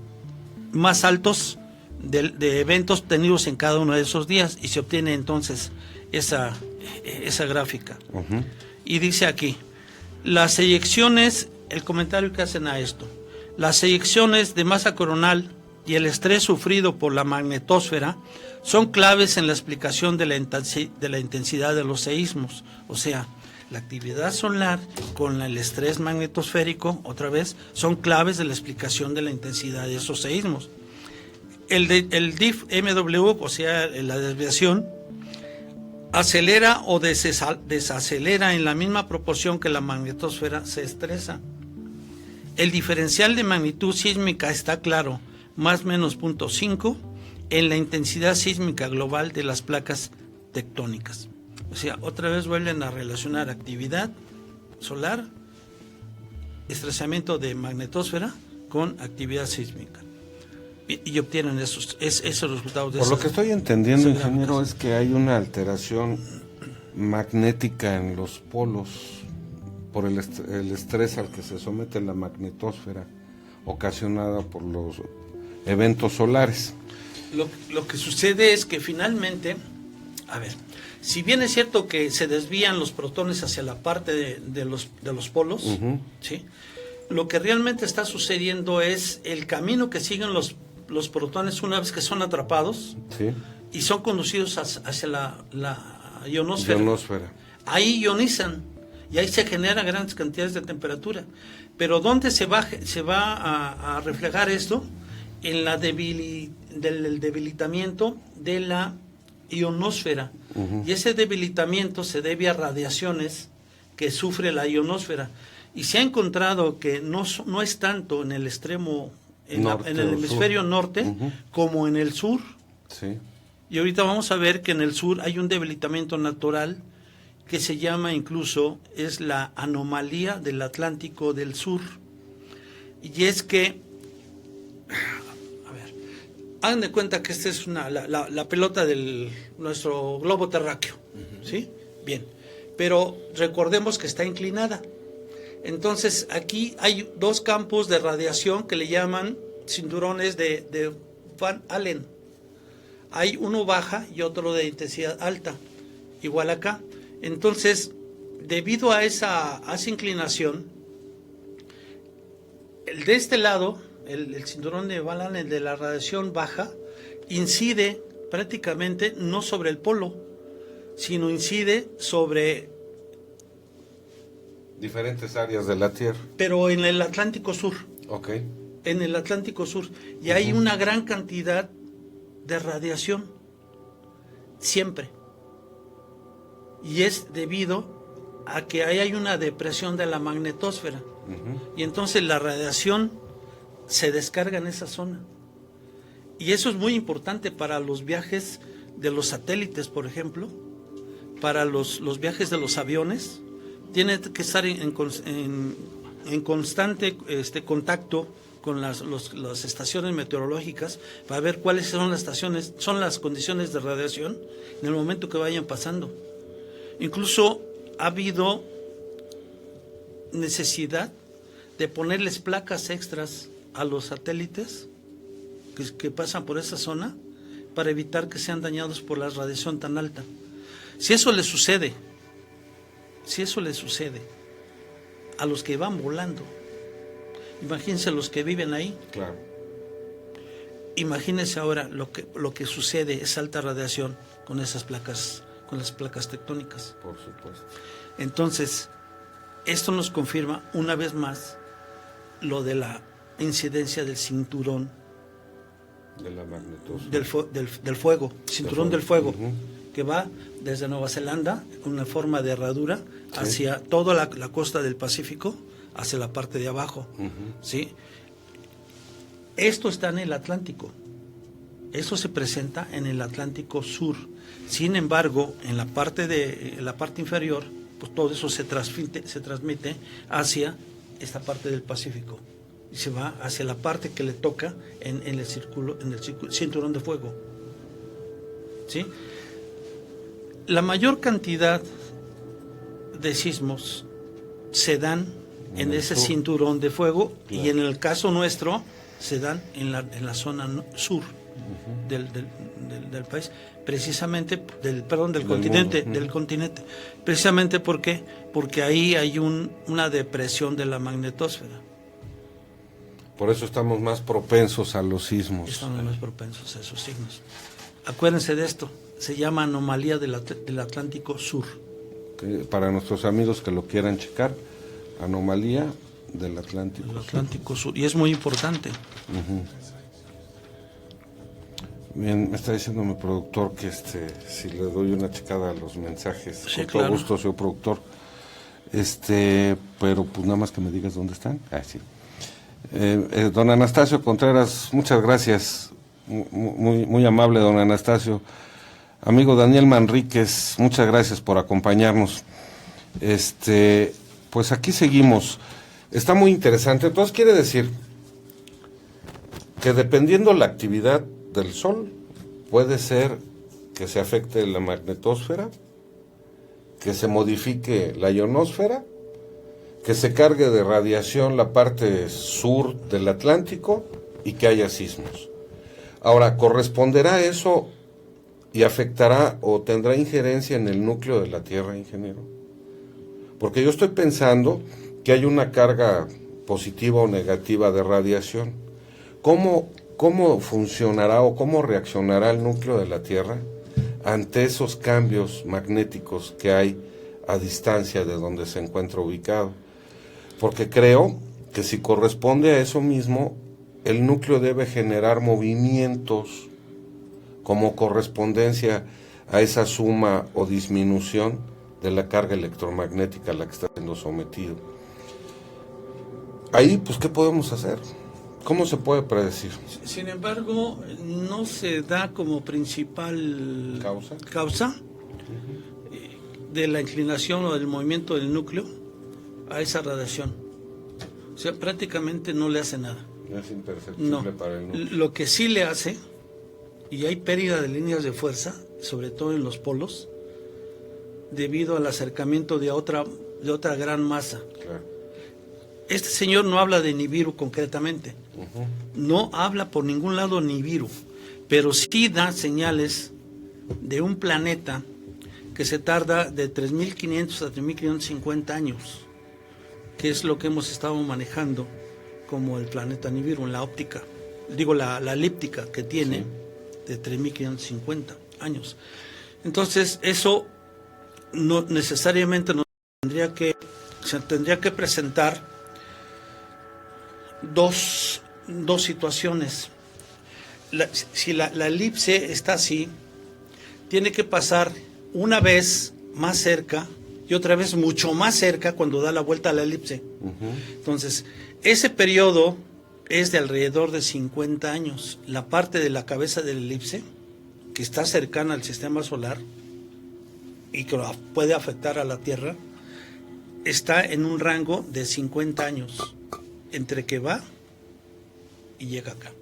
más altos de eventos tenidos en cada uno de esos días, y se obtiene entonces esa gráfica. Uh-huh. Y dice aquí, las eyecciones, el comentario que hacen a esto, las eyecciones de masa coronal y el estrés sufrido por la magnetosfera son claves en la explicación de la intensidad de los seísmos. O sea, la actividad solar con el estrés magnetosférico, otra vez, son claves de la explicación de la intensidad de esos seísmos. El DIF-MW, o sea, la desviación, acelera o desacelera en la misma proporción que la magnetosfera se estresa. El diferencial de magnitud sísmica está claro, más o menos 0.5, en la intensidad sísmica global de las placas tectónicas. O sea, otra vez vuelven a relacionar actividad solar, estresamiento de magnetosfera con actividad sísmica. Y obtienen esos resultados. Por lo que estoy entendiendo, ingeniero, es que hay una alteración magnética en los polos por el estrés al que se somete la magnetosfera, ocasionada por los eventos solares. Lo que sucede es que finalmente, a ver, si bien es cierto que se desvían los protones hacia la parte de los polos, ¿sí? Lo que realmente está sucediendo es el camino que siguen los protones una vez que son atrapados, Sí. y son conducidos hacia la ionosfera. Ahí ionizan y ahí se generan grandes cantidades de temperatura. Pero ¿dónde se va a reflejar esto? En del debilitamiento de la ionosfera. Y ese debilitamiento se debe a radiaciones que sufre la ionosfera. Y se ha encontrado que no es tanto en el extremo, en el hemisferio norte, como en el sur. Sí. Y ahorita vamos a ver que en el sur hay un debilitamiento natural que se llama incluso, es la anomalía del Atlántico del Sur. Y es que, a ver, hagan de cuenta que esta es la pelota de nuestro globo terráqueo, ¿sí? Bien, pero recordemos que está inclinada. Entonces aquí hay dos campos de radiación que le llaman cinturones de Van Allen. Hay uno baja y otro de intensidad alta, igual acá. Entonces, debido a esa inclinación, el de este lado, el cinturón de Van Allen de la radiación baja, incide prácticamente no sobre el polo, sino incide sobre diferentes áreas de la Tierra. Pero en el Atlántico Sur. Ok. En el Atlántico Sur. Y hay una gran cantidad de radiación, siempre. Y es debido a que ahí hay una depresión de la magnetosfera. Y entonces la radiación se descarga en esa zona. Y eso es muy importante para los viajes de los satélites, por ejemplo, para los viajes de los aviones. Tiene que estar en constante contacto con las estaciones meteorológicas para ver cuáles son las condiciones de radiación en el momento que vayan pasando. Incluso ha habido necesidad de ponerles placas extras a los satélites que pasan por esa zona para evitar que sean dañados por la radiación tan alta. Si eso le sucede a los que van volando, imagínense los que viven ahí. Claro. Imagínense ahora lo que sucede, esa alta radiación con esas placas, con las placas tectónicas. Por supuesto. Entonces, esto nos confirma una vez más lo de la incidencia del cinturón De la magnetosfera. del fuego, cinturón del fuego, Uh-huh. que va desde Nueva Zelanda con una forma de herradura hacia toda la costa del Pacífico, hacia la parte de abajo. ¿Sí? Esto está en el Atlántico. Esto se presenta en el Atlántico Sur. Sin embargo, en la parte inferior, pues todo eso se transmite hacia esta parte del Pacífico y se va hacia la parte que le toca en el cinturón de fuego. ¿Sí? La mayor cantidad de sismos se dan en ese cinturón de fuego, claro. Y en el caso nuestro se dan en la zona sur del país, precisamente del continente, precisamente porque ahí hay una depresión de la magnetosfera. Por eso estamos más propensos a los sismos. Estamos más propensos a esos signos. Acuérdense de esto, se llama anomalía del Atlántico Sur. Para nuestros amigos que lo quieran checar, anomalía del Atlántico Sur. Y es muy importante. Bien, me está diciendo mi productor que si le doy una checada a los mensajes, sí, con todo claro. gusto, señor productor. Pero pues nada más que me digas dónde están. Sí. Don Anastasio Contreras, muchas gracias. Muy, muy amable, don Anastasio. Amigo Daniel Manríquez, muchas gracias por acompañarnos. Pues aquí seguimos. Está muy interesante. Entonces quiere decir que dependiendo la actividad del Sol, puede ser que se afecte la magnetosfera, que se modifique la ionosfera, que se cargue de radiación la parte sur del Atlántico y que haya sismos. Ahora, ¿corresponderá eso y afectará o tendrá injerencia en el núcleo de la Tierra, ingeniero? Porque yo estoy pensando que hay una carga positiva o negativa de radiación. ¿Cómo funcionará o cómo reaccionará el núcleo de la Tierra ante esos cambios magnéticos que hay a distancia de donde se encuentra ubicado? Porque creo que si corresponde a eso mismo, el núcleo debe generar movimientos como correspondencia a esa suma o disminución de la carga electromagnética a la que está siendo sometido. Ahí, pues, ¿qué podemos hacer? ¿Cómo se puede predecir? Sin embargo, no se da como principal causa de la inclinación o del movimiento del núcleo a esa radiación. O sea, prácticamente no le hace nada. Es imperceptible para el núcleo. Lo que sí le hace, y hay pérdida de líneas de fuerza, sobre todo en los polos, debido al acercamiento de otra gran masa. Claro. Este señor no habla de Nibiru concretamente, no habla por ningún lado Nibiru, pero sí da señales de un planeta que se tarda de 3.500 a 3.550 años, que es lo que hemos estado manejando como el planeta Nibiru en la óptica, digo la elíptica que tiene, sí, de 3.550 años. Entonces eso no necesariamente se tendría que presentar dos situaciones. Si la elipse está así, tiene que pasar una vez más cerca y otra vez mucho más cerca cuando da la vuelta a la elipse. Entonces, ese periodo es de alrededor de 50 años. La parte de la cabeza de la elipse, que está cercana al sistema solar y que puede afectar a la Tierra, está en un rango de 50 años. Entre que va y llega acá,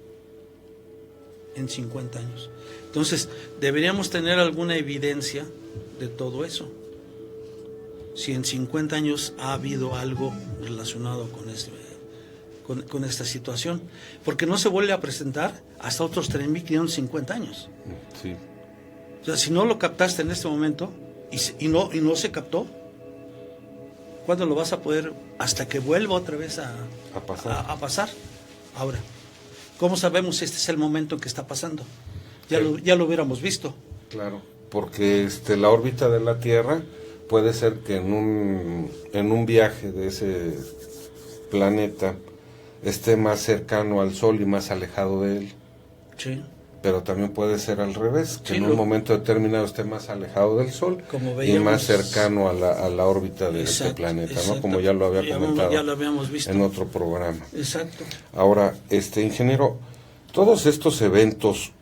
en 50 años. Entonces, deberíamos tener alguna evidencia de todo eso. Si en 50 años ha habido algo relacionado con esta situación. Porque no se vuelve a presentar hasta otros 3.550 años. Sí. O sea, si no lo captaste en este momento y no se captó, ¿cuándo lo vas a poder? Hasta que vuelva otra vez a pasar. Ahora, ¿cómo sabemos si este es el momento en que está pasando? Ya lo hubiéramos visto. Claro, porque la órbita de la Tierra puede ser que en un viaje de ese planeta esté más cercano al Sol y más alejado de él. Sí. Pero también puede ser al revés, que en un momento determinado esté más alejado del Sol y más cercano a la órbita de este planeta, ¿no? Como ya lo había comentado, ya lo habíamos visto en otro programa. Exacto. Ahora, ingeniero, todos estos eventos,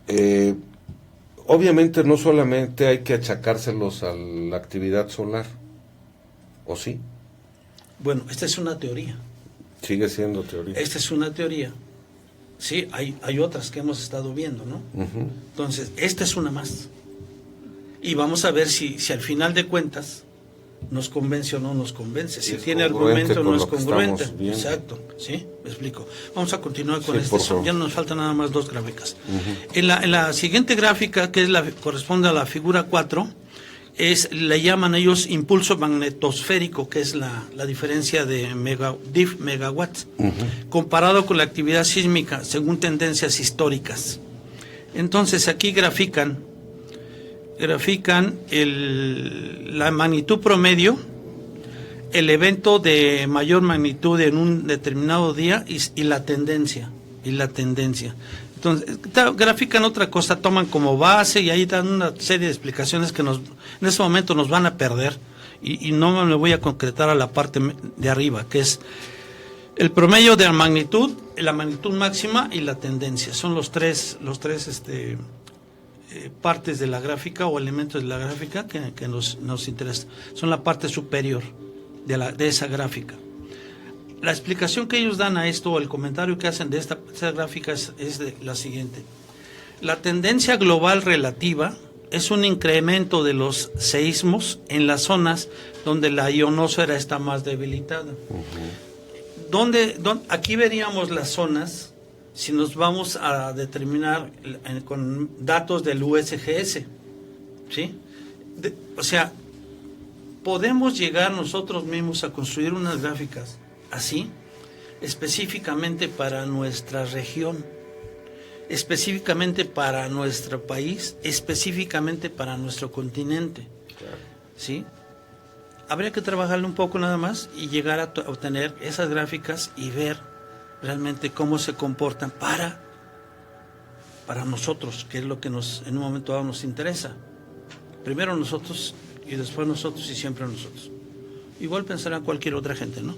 obviamente no solamente hay que achacárselos a la actividad solar, ¿o sí? Bueno, esta es una teoría. Sigue siendo teoría. Esta es una teoría. Sí, hay otras que hemos estado viendo, ¿no? Entonces, esta es una más. Y vamos a ver si al final de cuentas nos convence o no nos convence. Si tiene argumento o no es congruente. Exacto, ¿sí? Me explico. Vamos a continuar con ya nos faltan nada más 2 gráficas. En la siguiente gráfica, que es corresponde a la figura 4, le llaman ellos impulso magnetosférico, que es la diferencia de diff megawatts, comparado con la actividad sísmica según tendencias históricas. Entonces aquí grafican la magnitud promedio, el evento de mayor magnitud en un determinado día y la tendencia. Entonces, grafican otra cosa, toman como base y ahí dan una serie de explicaciones que en este momento nos van a perder y no me voy a concretar a la parte de arriba, que es el promedio de la magnitud máxima y la tendencia. Son los tres partes de la gráfica o elementos de la gráfica que nos interesan. Son la parte superior de esa gráfica. La explicación que ellos dan a esto, o el comentario que hacen de esta gráfica es la siguiente. La tendencia global relativa es un incremento de los seísmos en las zonas donde la ionosfera está más debilitada. Aquí veríamos las zonas, si nos vamos a determinar con datos del USGS, ¿sí? O sea, podemos llegar nosotros mismos a construir unas gráficas así, específicamente para nuestra región, específicamente para nuestro país, específicamente para nuestro continente, ¿sí? Habría que trabajarle un poco nada más y llegar a obtener esas gráficas y ver realmente cómo se comportan para nosotros, que es lo que en un momento dado nos interesa. Primero nosotros y después nosotros y siempre nosotros. Igual pensará cualquier otra gente, ¿no?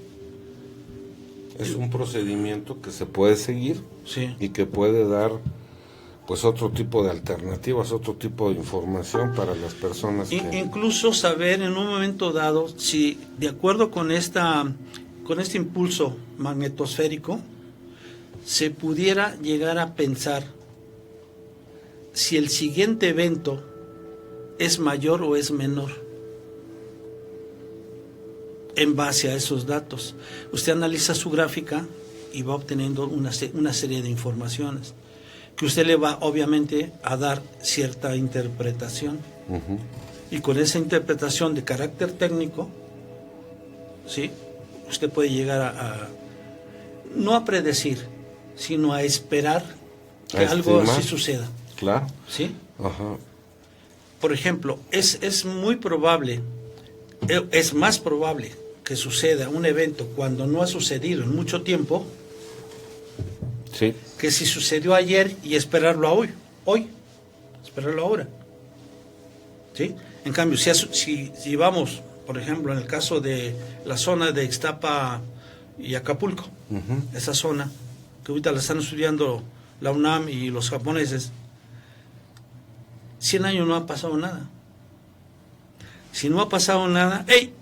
Es un procedimiento que se puede seguir, sí, y que puede dar pues otro tipo de alternativas, otro tipo de información para las personas que... Incluso saber en un momento dado si de acuerdo con este impulso magnetosférico se pudiera llegar a pensar si el siguiente evento es mayor o es menor en base a esos datos. Usted analiza su gráfica y va obteniendo una serie de informaciones que usted le va obviamente a dar cierta interpretación. Uh-huh. Y con esa interpretación de carácter técnico, ¿sí?, usted puede llegar no a predecir, sino a esperar que algo así suceda. Claro. ¿Sí? Ajá. Por ejemplo, es muy probable, es más probable que suceda un evento cuando no ha sucedido en mucho tiempo, sí, que si sucedió ayer y esperarlo a hoy, esperarlo ahora. ¿Sí? En cambio, si vamos, por ejemplo, en el caso de la zona de Ixtapa y Acapulco, uh-huh, esa zona que ahorita la están estudiando la UNAM y los japoneses, 100 años no ha pasado nada. Si no ha pasado nada, ¡hey!,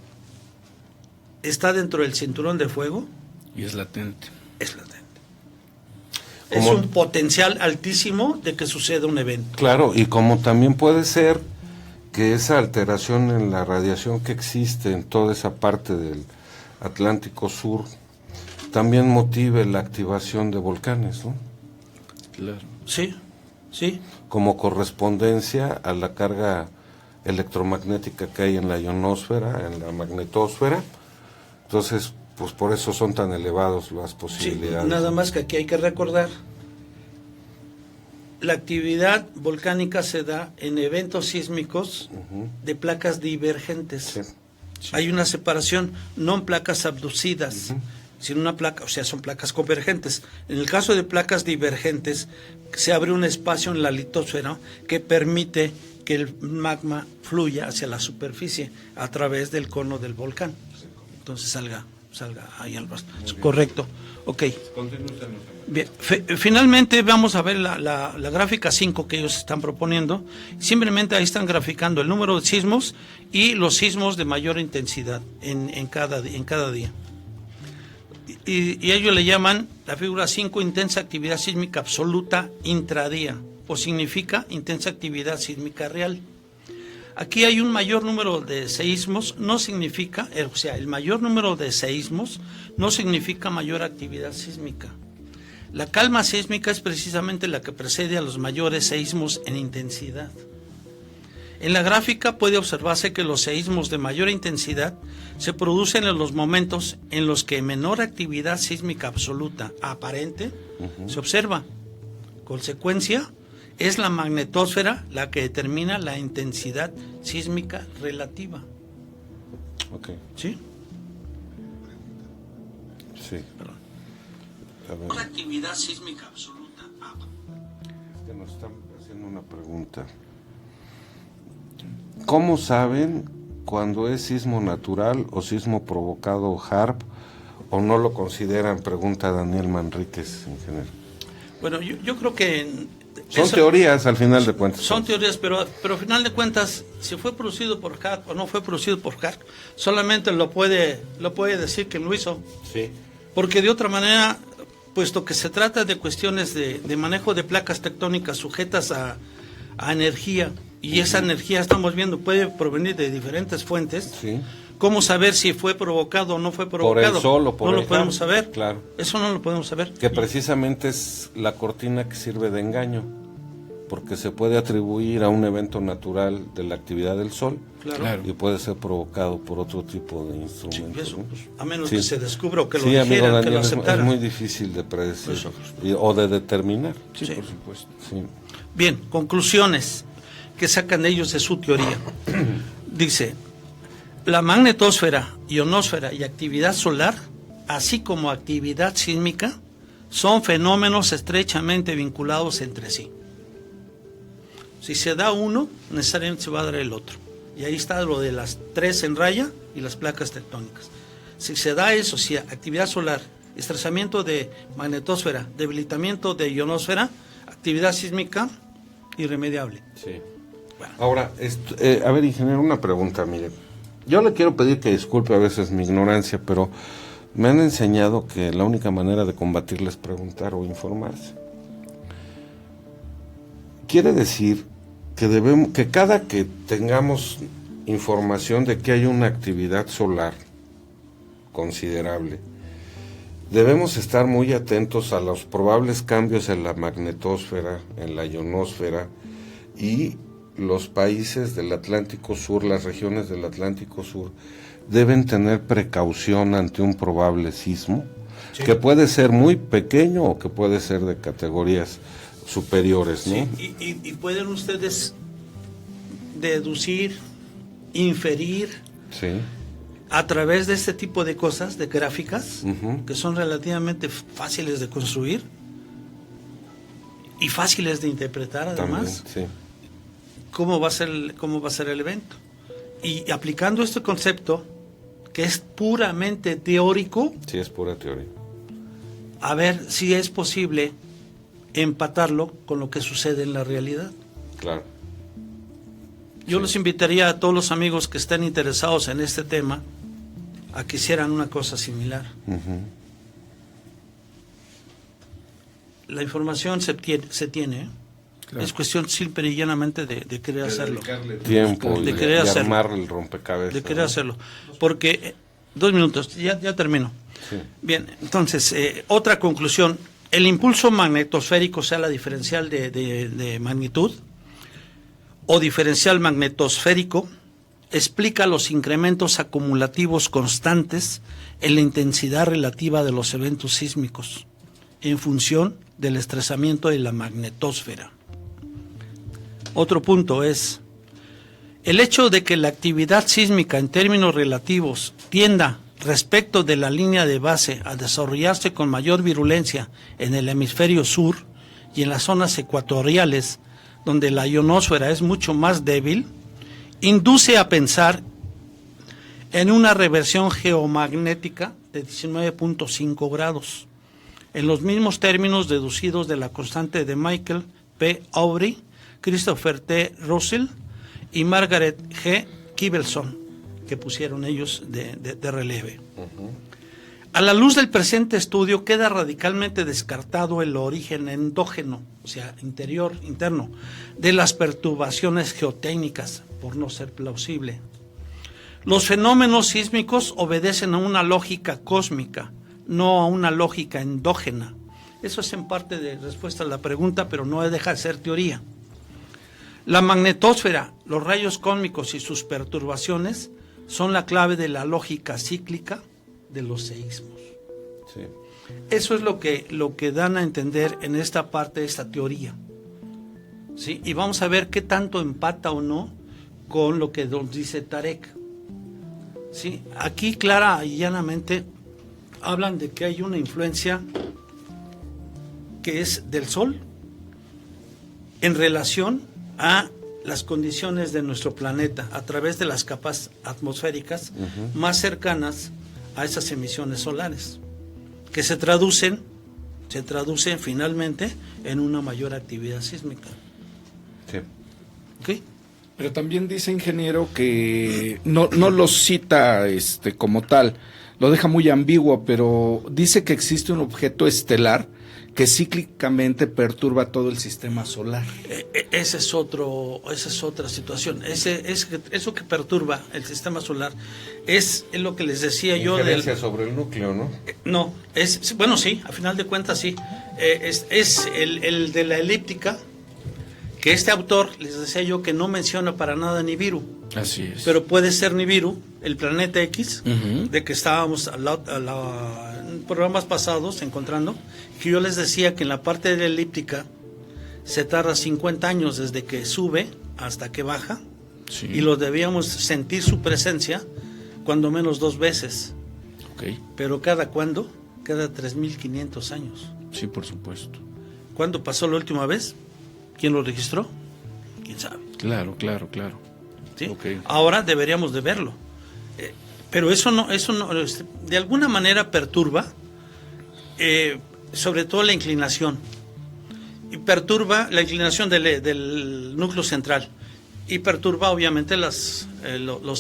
está dentro del cinturón de fuego. Y es latente. Es latente. Es un potencial altísimo de que suceda un evento. Claro, y como también puede ser que esa alteración en la radiación que existe en toda esa parte del Atlántico Sur también motive la activación de volcanes, ¿no? Claro. Sí, sí. Como correspondencia a la carga electromagnética que hay en la ionosfera, en la magnetosfera. Entonces, pues por eso son tan elevados las posibilidades. Sí, nada más que aquí hay que recordar, la actividad volcánica se da en eventos sísmicos uh-huh, de placas divergentes. sí, Sí. Hay una separación, no en placas abducidas, uh-huh, sino una placa, o sea, son placas convergentes. En el caso de placas divergentes, se abre un espacio en la litosfera que permite que el magma fluya hacia la superficie a través del cono del volcán. Entonces salga ahí al rastro. Correcto. Ok. Bien. Finalmente vamos a ver la gráfica 5 que ellos están proponiendo. Simplemente ahí están graficando el número de sismos y los sismos de mayor intensidad en cada día. Y ellos le llaman la figura 5 intensa actividad sísmica absoluta intradía, o significa intensa actividad sísmica real. Aquí hay un mayor número de seísmos, no significa, o sea, el mayor número de seísmos no significa mayor actividad sísmica. La calma sísmica es precisamente la que precede a los mayores seísmos en intensidad. En la gráfica puede observarse que los seísmos de mayor intensidad se producen en los momentos en los que menor actividad sísmica absoluta aparente uh-huh, se observa. Consecuencia, es la magnetosfera la que determina la intensidad sísmica relativa. Ok. ¿Sí? Sí. Perdón. A ver. La actividad sísmica absoluta. Que nos están haciendo una pregunta. ¿Cómo saben cuando es sismo natural o sismo provocado HARP o no lo consideran? Pregunta Daniel Manríquez, ingeniero. Bueno, yo creo que... Son teorías al final de cuentas. Son teorías, pero al final de cuentas, si fue producido por HARP o no fue producido por HARP, solamente lo puede decir quien lo hizo. Sí. Porque de otra manera, puesto que se trata de cuestiones de manejo de placas tectónicas sujetas a energía, y esa energía, estamos viendo, puede provenir de diferentes fuentes, Sí. ¿Cómo saber si fue provocado o no fue provocado? Por el sol o por no el lo podemos jaro, saber. claro. Eso no lo podemos saber. Que precisamente es la cortina que sirve de engaño, porque se puede atribuir a un evento natural de la actividad del sol, Claro. y puede ser provocado por otro tipo de Sí, instrumentos, eso, ¿no? pues, a menos Sí. que se descubra o que lo Sí, amigo dijeran, que Daniel, lo es aceptaran. muy difícil de predecir Eso. o de determinar. Sí. Por supuesto. Sí. Bien, conclusiones que sacan ellos de su teoría. Dice, la magnetosfera, ionosfera y actividad solar, así como actividad sísmica, son fenómenos estrechamente vinculados entre sí. Si se da uno, necesariamente se va a dar el otro. Y ahí está lo de las 3 en raya y las placas tectónicas. Si se da eso, si actividad solar, estresamiento de magnetosfera, debilitamiento de ionosfera, actividad sísmica, irremediable. Sí. Bueno. Ahora, a ver, ingeniero, una pregunta, mire. Yo le quiero pedir que disculpe a veces mi ignorancia, pero me han enseñado que la única manera de combatirla es preguntar o informarse. Quiere decir que cada que tengamos información de que hay una actividad solar considerable, debemos estar muy atentos a los probables cambios en la magnetosfera, en la ionosfera, y los países del Atlántico Sur, las regiones del Atlántico Sur, deben tener precaución ante un probable sismo, Sí. que puede ser muy pequeño o que puede ser de categorías superiores, ¿no? Sí, y pueden ustedes deducir, inferir Sí. a través de este tipo de cosas, de gráficas, Ujú. que son relativamente fáciles de construir y fáciles de interpretar además, También, sí. cómo va a ser el evento. Y aplicando este concepto, que es puramente teórico, Sí, es pura teoría. a ver si es posible empatarlo con lo que sucede en la realidad. Claro. Yo Sí. los invitaría a todos los amigos que estén interesados en este tema a que hicieran una cosa similar. Ujú. La información se tiene, ¿eh? Claro. Es cuestión simple y llanamente de querer hacerlo. Tiempo De y querer y hacerlo. armar el rompecabezas. De querer ¿no? hacerlo. Porque, 2 minutos, ya termino. Sí. Bien, entonces, otra conclusión. El impulso magnetosférico, o sea, la diferencial de magnitud, o diferencial magnetosférico, explica los incrementos acumulativos constantes en la intensidad relativa de los eventos sísmicos, en función del estresamiento de la magnetosfera. Otro punto es, el hecho de que la actividad sísmica en términos relativos tienda respecto de la línea de base a desarrollarse con mayor virulencia en el hemisferio sur y en las zonas ecuatoriales, donde la ionosfera es mucho más débil, induce a pensar en una reversión geomagnética de 19.5 grados, en los mismos términos deducidos de la constante de Michael P. Aubrey, Christopher T. Russell y Margaret G. Kibelson, que pusieron ellos de relieve. A la luz del presente estudio queda radicalmente descartado el origen endógeno, o sea, interno, de las perturbaciones geotécnicas, por no ser plausible. Los fenómenos sísmicos obedecen a una lógica cósmica, no a una lógica endógena. Eso es en parte de respuesta a la pregunta, pero no deja de ser teoría. La magnetosfera, los rayos cósmicos y sus perturbaciones son la clave de la lógica cíclica de los seísmos. Sí. Eso es lo que dan a entender en esta parte de esta teoría. ¿Sí? Y vamos a ver qué tanto empata o no con lo que nos dice Tarek. ¿Sí? Aquí clara y llanamente hablan de que hay una influencia que es del Sol en relación a las condiciones de nuestro planeta a través de las capas atmosféricas más cercanas a esas emisiones solares, que se traducen finalmente en una mayor actividad sísmica. Sí. ¿Ok? Pero también dice, ingeniero, que no lo cita como tal, lo deja muy ambiguo, pero dice que existe un objeto estelar que cíclicamente perturba todo el sistema solar. Esa es otra situación. Eso que perturba el sistema solar es lo que les decía yo sobre el núcleo, ¿no? No, bueno, sí, a final de cuentas sí. Es el de la elíptica, que este autor, les decía yo, que no menciona para nada Nibiru. Así es. Pero puede ser Nibiru, el planeta X, Uh-huh. de que estábamos en programas pasados encontrando, que yo les decía que en la parte de la elíptica se tarda 50 años desde que sube hasta que baja, Sí. y lo debíamos sentir su presencia cuando menos 2 veces. Ok. Pero ¿cada cuándo? Cada 3.500 años. Sí, por supuesto. ¿Cuándo pasó la última vez? ¿Quién lo registró? ¿Quién sabe? Claro. ¿Sí? Ok. Ahora deberíamos de verlo. Pero eso no, de alguna manera perturba, sobre todo la inclinación. Y perturba la inclinación del núcleo central. Y perturba obviamente los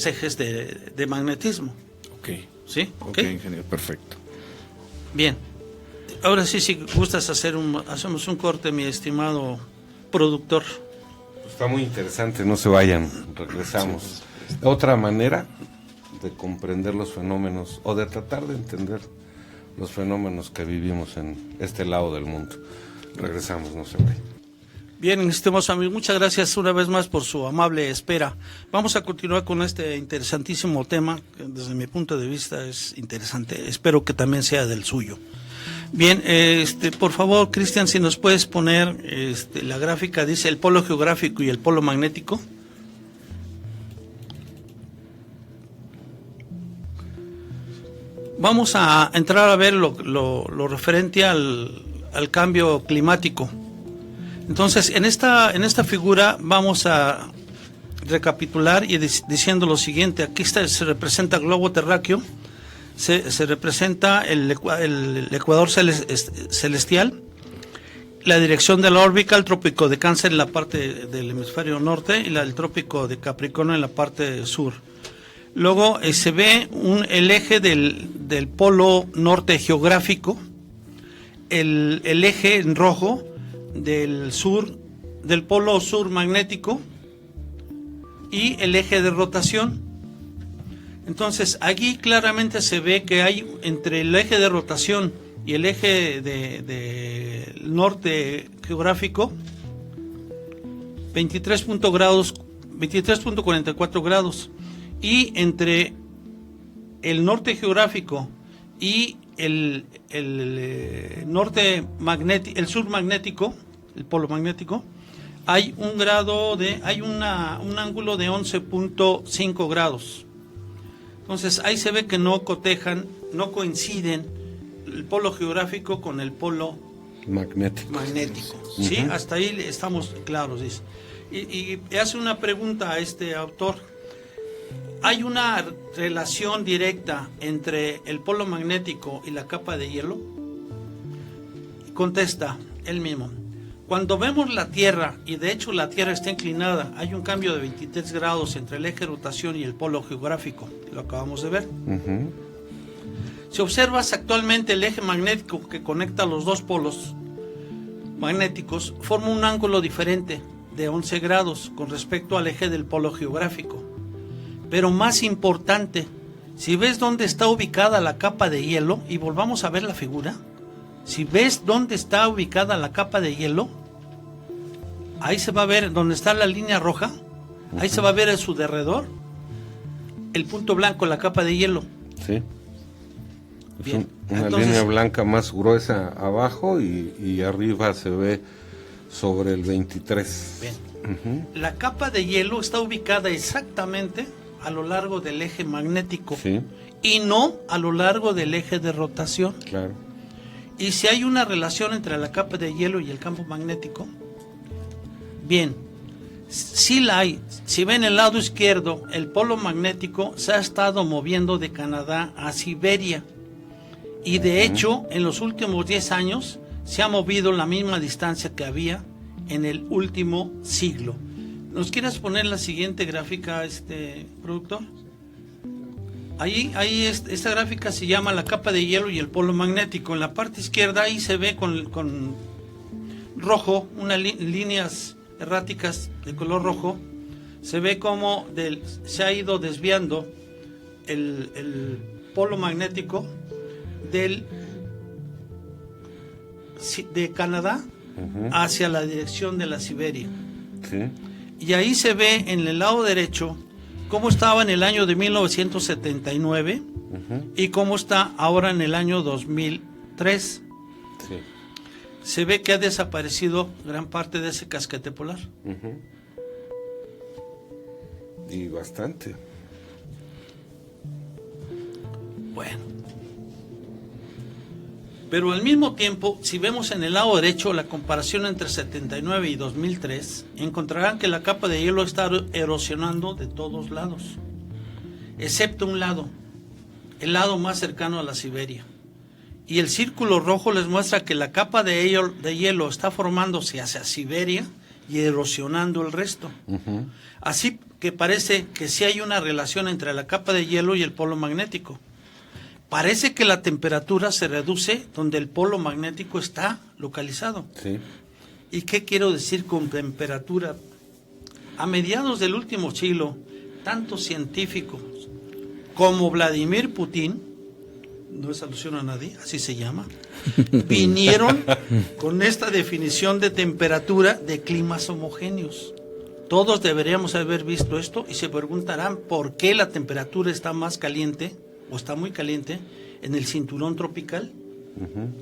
ejes de magnetismo. Ok. ¿Sí? Ok, ingeniero, perfecto. Bien. Ahora sí, si gustas hacemos un corte, mi estimado productor. Está muy interesante, no se vayan, regresamos. Otra manera de comprender los fenómenos o de tratar de entender los fenómenos que vivimos en este lado del mundo. Regresamos, no se vayan. Bien, estimados amigos, muchas gracias una vez más por su amable espera. Vamos a continuar con este interesantísimo tema, que desde mi punto de vista es interesante. Espero que también sea del suyo. Bien, por favor, Cristian, si nos puedes poner la gráfica, dice el polo geográfico y el polo magnético. Vamos a entrar a ver lo referente al cambio climático. Entonces, en esta figura vamos a recapitular y diciendo lo siguiente. Aquí se representa el globo terráqueo, se representa el ecuador celestial, la dirección de la órbita, el trópico de Cáncer en la parte del hemisferio norte y el trópico de Capricornio en la parte sur. Luego se ve el eje del polo norte geográfico, el eje en rojo del polo sur magnético y el eje de rotación. Entonces aquí claramente se ve que hay entre el eje de rotación y el eje de norte geográfico 23.44 grados, y entre el norte geográfico y el sur magnético, el polo magnético, hay un ángulo de 11.5 grados. Entonces ahí se ve que no coinciden el polo geográfico con el polo magnético. ¿Sí? Uh-huh. Hasta ahí estamos claros, dice. Y hace una pregunta a este autor. ¿Hay una relación directa entre el polo magnético y la capa de hielo? Contesta él mismo. Cuando vemos la Tierra, y de hecho la Tierra está inclinada, hay un cambio de 23 grados entre el eje de rotación y el polo geográfico, lo acabamos de ver. Uh-huh. Si observas actualmente el eje magnético que conecta los dos polos magnéticos, forma un ángulo diferente de 11 grados con respecto al eje del polo geográfico. Pero más importante, si ves dónde está ubicada la capa de hielo, y volvamos a ver la figura, si ves dónde está ubicada la capa de hielo, ahí se va a ver dónde está la línea roja, ahí se va a ver en su derredor el punto blanco, la capa de hielo. Sí. Bien. Una línea blanca más gruesa abajo y arriba se ve sobre el 23. Bien. Uh-huh. La capa de hielo está ubicada exactamente a lo largo del eje magnético, sí, y no a lo largo del eje de rotación. Claro. Y si hay una relación entre la capa de hielo y el campo magnético, bien, sí la hay. Si ven el lado izquierdo, el polo magnético se ha estado moviendo de Canadá a Siberia. Y de hecho, en los últimos 10 años, se ha movido la misma distancia que había en el último siglo. ¿Nos quieres poner la siguiente gráfica, productor? Esta gráfica se llama la capa de hielo y el polo magnético. En la parte izquierda ahí se ve con rojo, unas líneas erráticas de color rojo. Se ve cómo se ha ido desviando el polo magnético de Canadá hacia la dirección de la Siberia. Sí. Y ahí se ve en el lado derecho cómo estaba en el año de 1979 y cómo está ahora en el año 2003. Sí. Se ve que ha desaparecido gran parte de ese casquete polar. Y bastante. Bueno. Pero al mismo tiempo, si vemos en el lado derecho la comparación entre 79 y 2003, encontrarán que la capa de hielo está erosionando de todos lados, excepto un lado, el lado más cercano a la Siberia. Y el círculo rojo les muestra que la capa de hielo está formándose hacia Siberia y erosionando el resto. Así que parece que sí hay una relación entre la capa de hielo y el polo magnético. Parece que la temperatura se reduce donde el polo magnético está localizado. Sí. ¿Y qué quiero decir con temperatura? A mediados del último siglo, tantos científicos como Vladimir Putin, no es alusión a nadie, así se llama, vinieron con esta definición de temperatura de climas homogéneos. Todos deberíamos haber visto esto y se preguntarán por qué la temperatura está más caliente o está muy caliente en el cinturón tropical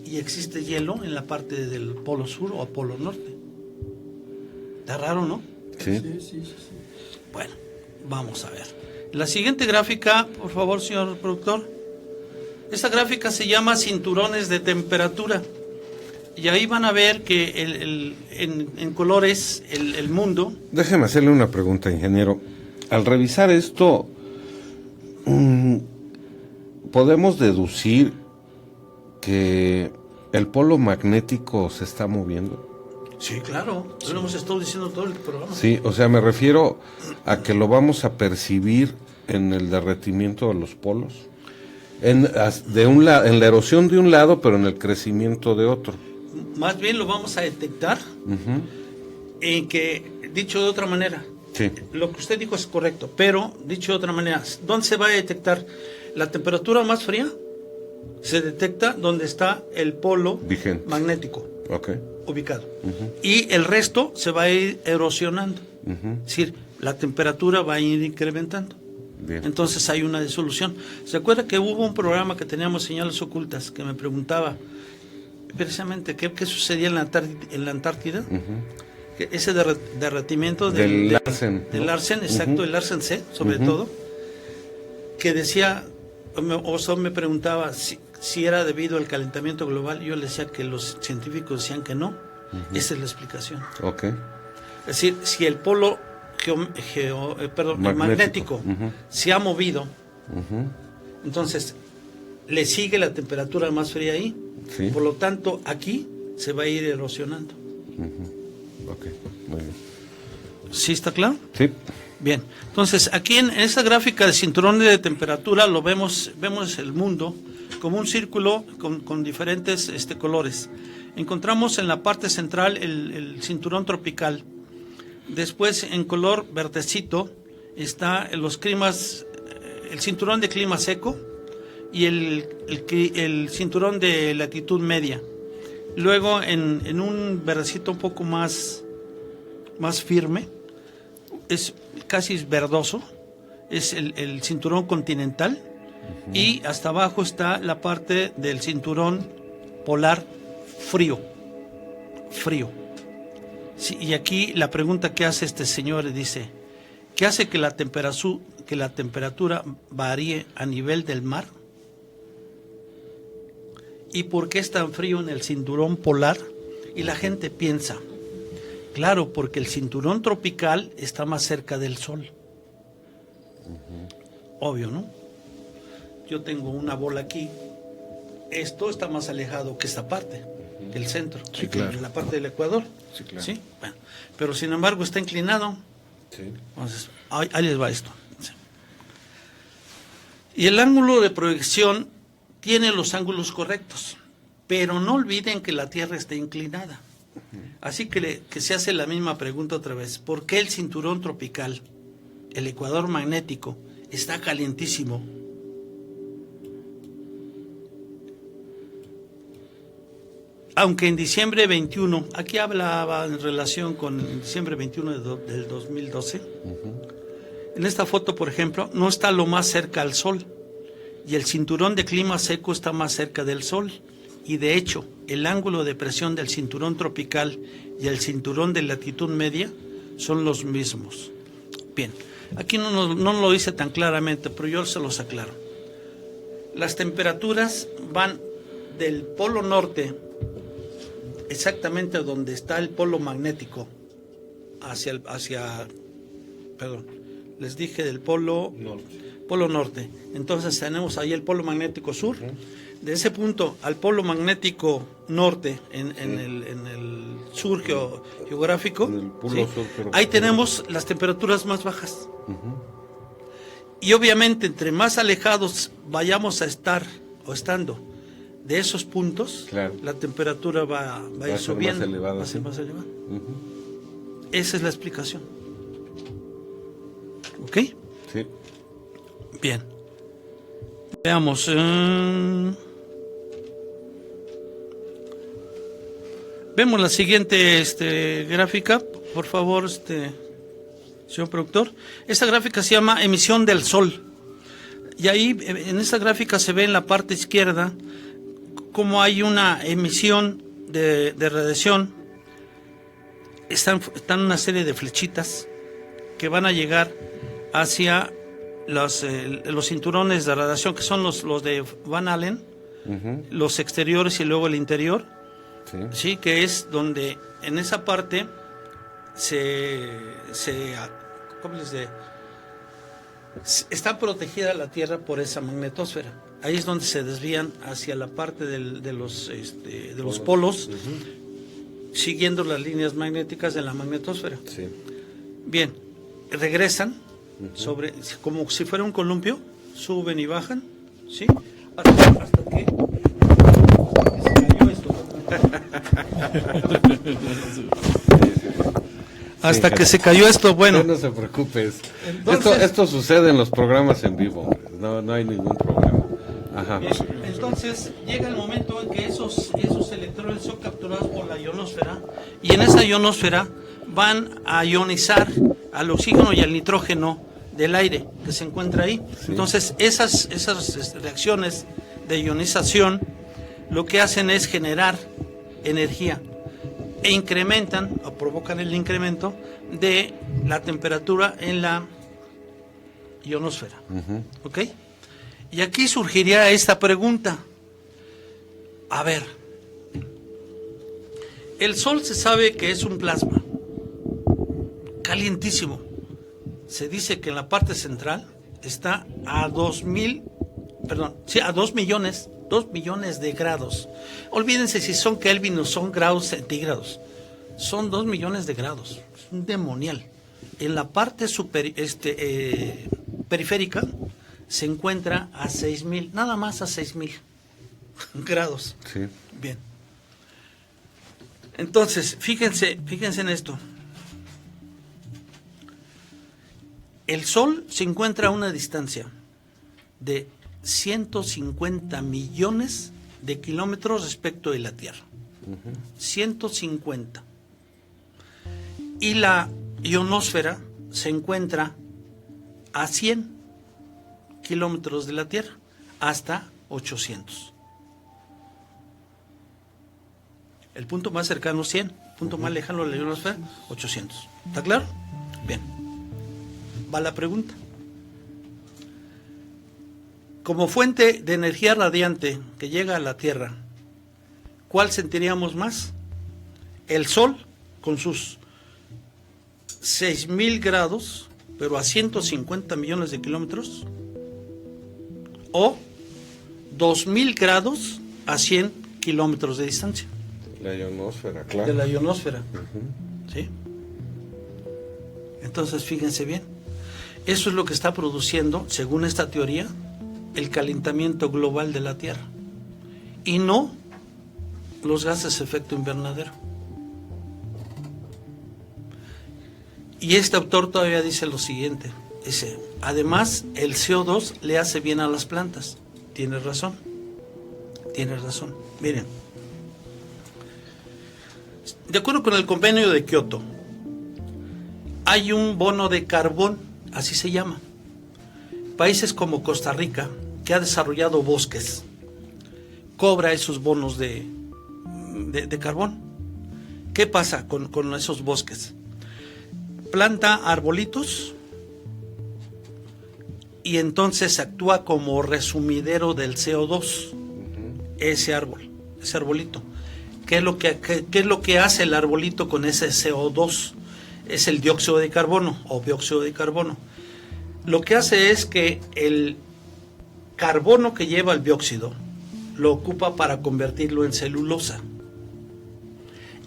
y existe hielo en la parte del polo sur o polo norte. Está raro, ¿no? Sí. Bueno, vamos a ver. La siguiente gráfica, por favor, señor productor. Esta gráfica se llama cinturones de temperatura. Y ahí van a ver que en colores el mundo. Déjeme hacerle una pregunta, ingeniero. Al revisar esto, podemos deducir que el polo magnético se está moviendo. Sí, claro. Lo hemos estado diciendo todo el programa. Sí, o sea, me refiero a que lo vamos a percibir en el derretimiento de los polos. En la erosión de un lado, pero en el crecimiento de otro. Más bien lo vamos a detectar en que, dicho de otra manera, sí, lo que usted dijo es correcto, pero dicho de otra manera, ¿dónde se va a detectar? La temperatura más fría se detecta donde está el polo vigente magnético ubicado. Y el resto se va a ir erosionando. Es decir, la temperatura va a ir incrementando. Bien. Entonces hay una disolución. ¿Se acuerda que hubo un programa que teníamos, Señales Ocultas, que me preguntaba precisamente qué sucedía en la Antártida? Que ese derretimiento del Larsen, del Larsen, exacto, el Larsen C, sobre todo, que decía, o me preguntaba si era debido al calentamiento global. Yo le decía que los científicos decían que no. Esa es la explicación. Es decir, si el polo magnético se ha movido, entonces le sigue la temperatura más fría ahí, por lo tanto aquí se va a ir erosionando. Muy bien. ¿Sí está claro? Sí. Bien, entonces aquí en esta gráfica de cinturones de temperatura lo vemos el mundo como un círculo con diferentes colores. Encontramos en la parte central el cinturón tropical. Después, en color verdecito, está los climas, el cinturón de clima seco y el cinturón de latitud media. Luego, en un verdecito un poco más firme, es casi verdoso, es el cinturón continental, y hasta abajo está la parte del cinturón polar frío. Sí, y aquí la pregunta que hace este señor dice, ¿qué hace que la temperatura varíe a nivel del mar? ¿Y por qué es tan frío en el cinturón polar? Y la gente piensa, claro, porque el cinturón tropical está más cerca del sol. Obvio, ¿no? Yo tengo una bola aquí, esto está más alejado que esta parte, que el centro, sí, claro, en la parte del Ecuador. Sí, claro. ¿Sí? Bueno, pero sin embargo está inclinado. Sí. Entonces, ahí les va esto. Y el ángulo de proyección tiene los ángulos correctos, pero no olviden que la Tierra está inclinada. Así que se hace la misma pregunta otra vez. ¿Por qué el cinturón tropical, el ecuador magnético, está calientísimo? Aunque en diciembre 21, aquí hablaba en relación con diciembre 21 del 2012, en esta foto, por ejemplo, no está lo más cerca al Sol, y el cinturón de clima seco está más cerca del Sol, y de hecho, el ángulo de presión del cinturón tropical y el cinturón de latitud media son los mismos. Bien, aquí no lo dice tan claramente, pero yo se los aclaro. Las temperaturas van del polo norte, exactamente donde está el polo magnético, les dije del polo norte. Entonces tenemos ahí el polo magnético sur. De ese punto al polo magnético norte, en el sur geográfico, ¿sí? Ahí tenemos las temperaturas más bajas. Y obviamente entre más alejados vayamos a estar o estando de esos puntos, claro, la temperatura va a ir subiendo, va a ser más elevada. Esa es la explicación. ¿Ok? Sí. Bien. Veamos. Vemos la siguiente gráfica, por favor, señor productor. Esta gráfica se llama emisión del Sol. Y ahí, en esta gráfica se ve en la parte izquierda cómo hay una emisión de radiación. Están una serie de flechitas que van a llegar hacia los cinturones de radiación, que son los de Van Allen, los exteriores y luego el interior. Sí, que es donde en esa parte está protegida la Tierra por esa magnetosfera. Ahí es donde se desvían hacia la parte de los polos, siguiendo las líneas magnéticas de la magnetosfera. Sí. Bien, regresan como si fuera un columpio, suben y bajan, ¿sí? Hasta que hasta que se cayó esto, bueno. No se preocupes. Esto sucede en los programas en vivo, no hay ningún problema. Ajá. Bien, entonces llega el momento en que esos electrones son capturados por la ionosfera, y en esa ionosfera van a ionizar al oxígeno y al nitrógeno del aire que se encuentra ahí. Sí. Entonces esas reacciones de ionización lo que hacen es generar energía e incrementan o provocan el incremento de la temperatura en la ionosfera. ¿Ok? Y aquí surgiría esta pregunta. A ver, el Sol se sabe que es un plasma calientísimo. Se dice que en la parte central está a 2 millones de grados. Olvídense si son Kelvin o son grados centígrados. Son 2 millones de grados. Es un demonial. En la parte periférica se encuentra a 6.000, nada más a 6.000 grados. Sí. Bien. Entonces, fíjense en esto. El Sol se encuentra a una distancia de 150 millones de kilómetros respecto de la Tierra. 150. Y la ionosfera se encuentra a 100 kilómetros de la Tierra, hasta 800. El punto más cercano 100, el punto más lejano de la ionosfera 800. ¿Está claro? Bien. Va la pregunta. Como fuente de energía radiante que llega a la Tierra, ¿cuál sentiríamos más? ¿El Sol con sus 6.000 grados, pero a 150 millones de kilómetros? ¿O 2.000 grados a 100 kilómetros de distancia? La ionosfera, claro. De la ionosfera. ¿Sí? Entonces, fíjense bien. Eso es lo que está produciendo, según esta teoría, el calentamiento global de la Tierra y no los gases de efecto invernadero. Y este autor todavía dice lo siguiente, dice, además el CO2 le hace bien a las plantas. Tienes razón. Miren, de acuerdo con el convenio de Kioto, hay un bono de carbón, así se llama. Países como Costa Rica, que ha desarrollado bosques, cobra esos bonos de carbón. ¿Qué pasa con esos bosques? Planta arbolitos y entonces actúa como resumidero del CO2, ese arbolito. ¿Qué es lo que hace el arbolito con ese CO2? Es el dióxido de carbono o dióxido de carbono. Lo que hace es que el carbono que lleva el dióxido lo ocupa para convertirlo en celulosa.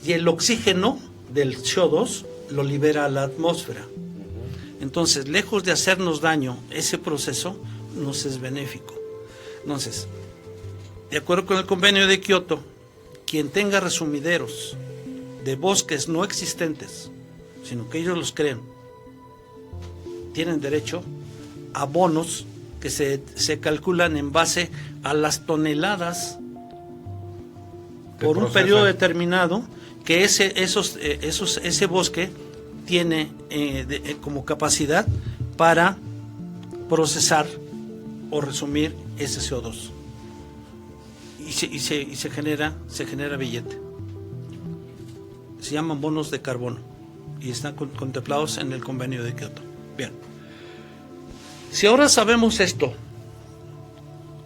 Y el oxígeno del CO2 lo libera a la atmósfera. Entonces, lejos de hacernos daño, ese proceso nos es benéfico. Entonces, de acuerdo con el convenio de Kioto, quien tenga resumideros de bosques no existentes, sino que ellos los creen, tienen derecho a bonos que se calculan en base a las toneladas por un periodo determinado que ese bosque tiene como capacidad para procesar o resumir ese CO2 y se genera billete. Se llaman bonos de carbono y están contemplados en el convenio de Kioto. Bien, si ahora sabemos esto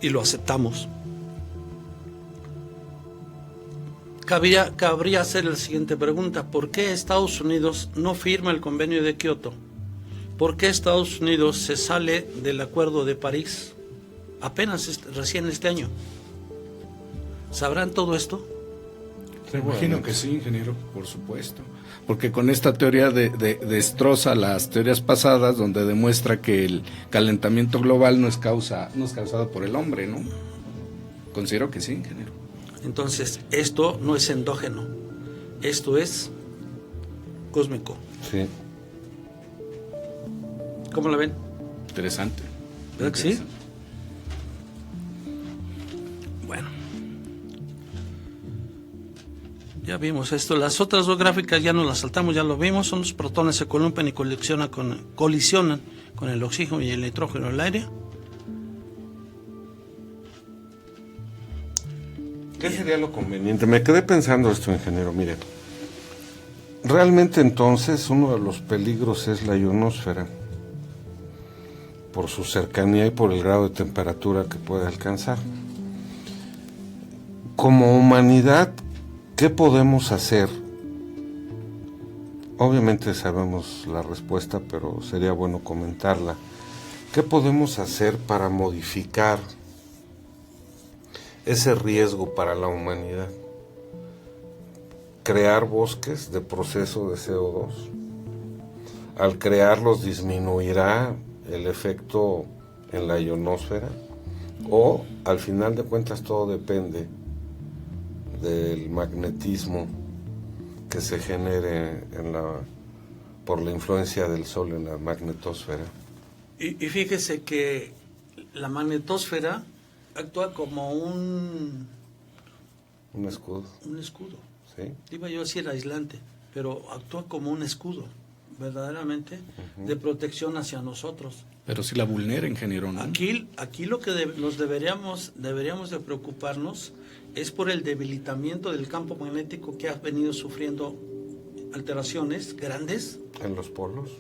y lo aceptamos, cabría hacer la siguiente pregunta: ¿por qué Estados Unidos no firma el convenio de Kioto? ¿Por qué Estados Unidos se sale del Acuerdo de París apenas recién este año? ¿Sabrán todo esto? Me imagino que sí, ingeniero, por supuesto. Porque con esta teoría destroza las teorías pasadas donde demuestra que el calentamiento global no es causado por el hombre, ¿no? Considero que sí, ingeniero. Entonces, esto no es endógeno, esto es cósmico. Sí. ¿Cómo la ven? Interesante. ¿Verdad que sí? Bueno, ya vimos esto. Las otras dos gráficas ya nos las saltamos, ya lo vimos. Son los protones se columpian y colisionan con el oxígeno y el nitrógeno en el aire. ¿Qué sería lo conveniente? Me quedé pensando esto, ingeniero. Mire, realmente entonces uno de los peligros es la ionosfera, por su cercanía y por el grado de temperatura que puede alcanzar. Como humanidad, ¿qué podemos hacer? Obviamente sabemos la respuesta, pero sería bueno comentarla. ¿Qué podemos hacer para modificar ese riesgo para la humanidad? Crear bosques de proceso de CO2. Al crearlos disminuirá el efecto en la ionosfera, o al final de cuentas todo depende del magnetismo que se genere por la influencia del Sol en la magnetosfera. Y fíjese que la magnetosfera actúa como un escudo. Un escudo. Sí. Iba yo a decir aislante, pero actúa como un escudo, verdaderamente, de protección hacia nosotros. Pero si la vulnera, ingeniero, ¿no? Aquí lo que nos deberíamos de preocuparnos es por el debilitamiento del campo magnético que ha venido sufriendo alteraciones grandes. ¿En los polos?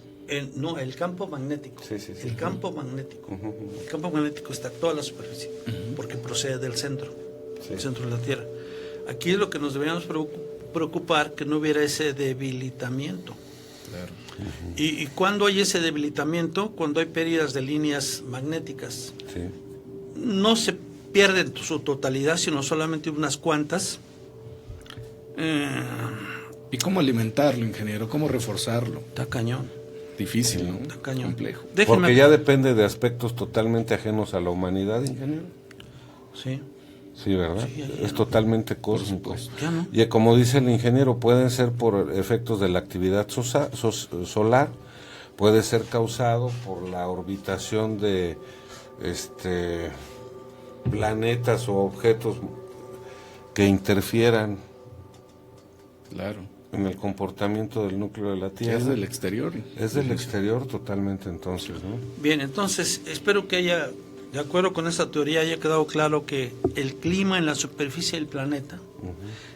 No, el campo magnético. Sí. El campo magnético. El campo magnético está en toda la superficie, porque procede del centro, el centro de la Tierra. Aquí es lo que nos deberíamos preocupar, que no hubiera ese debilitamiento. Claro. Y cuando hay ese debilitamiento, cuando hay pérdidas de líneas magnéticas, no se pierden su totalidad, sino solamente unas cuantas. ¿Y cómo alimentarlo, ingeniero? ¿Cómo reforzarlo? Está cañón. difícil, ¿no? Está cañón. Complejo. Porque ya depende de aspectos totalmente ajenos a la humanidad, ingeniero. Sí. Sí, ¿verdad? Sí, es totalmente cósmico. Ya no. Y como dice el ingeniero, pueden ser por efectos de la actividad solar, puede ser causado por la orbitación de planetas o objetos que interfieran Claro. en el comportamiento del núcleo de la Tierra. Es del exterior. Es del exterior totalmente, entonces, ¿no? Bien, entonces espero que haya, de acuerdo con esta teoría, haya quedado claro que el clima en la superficie del planeta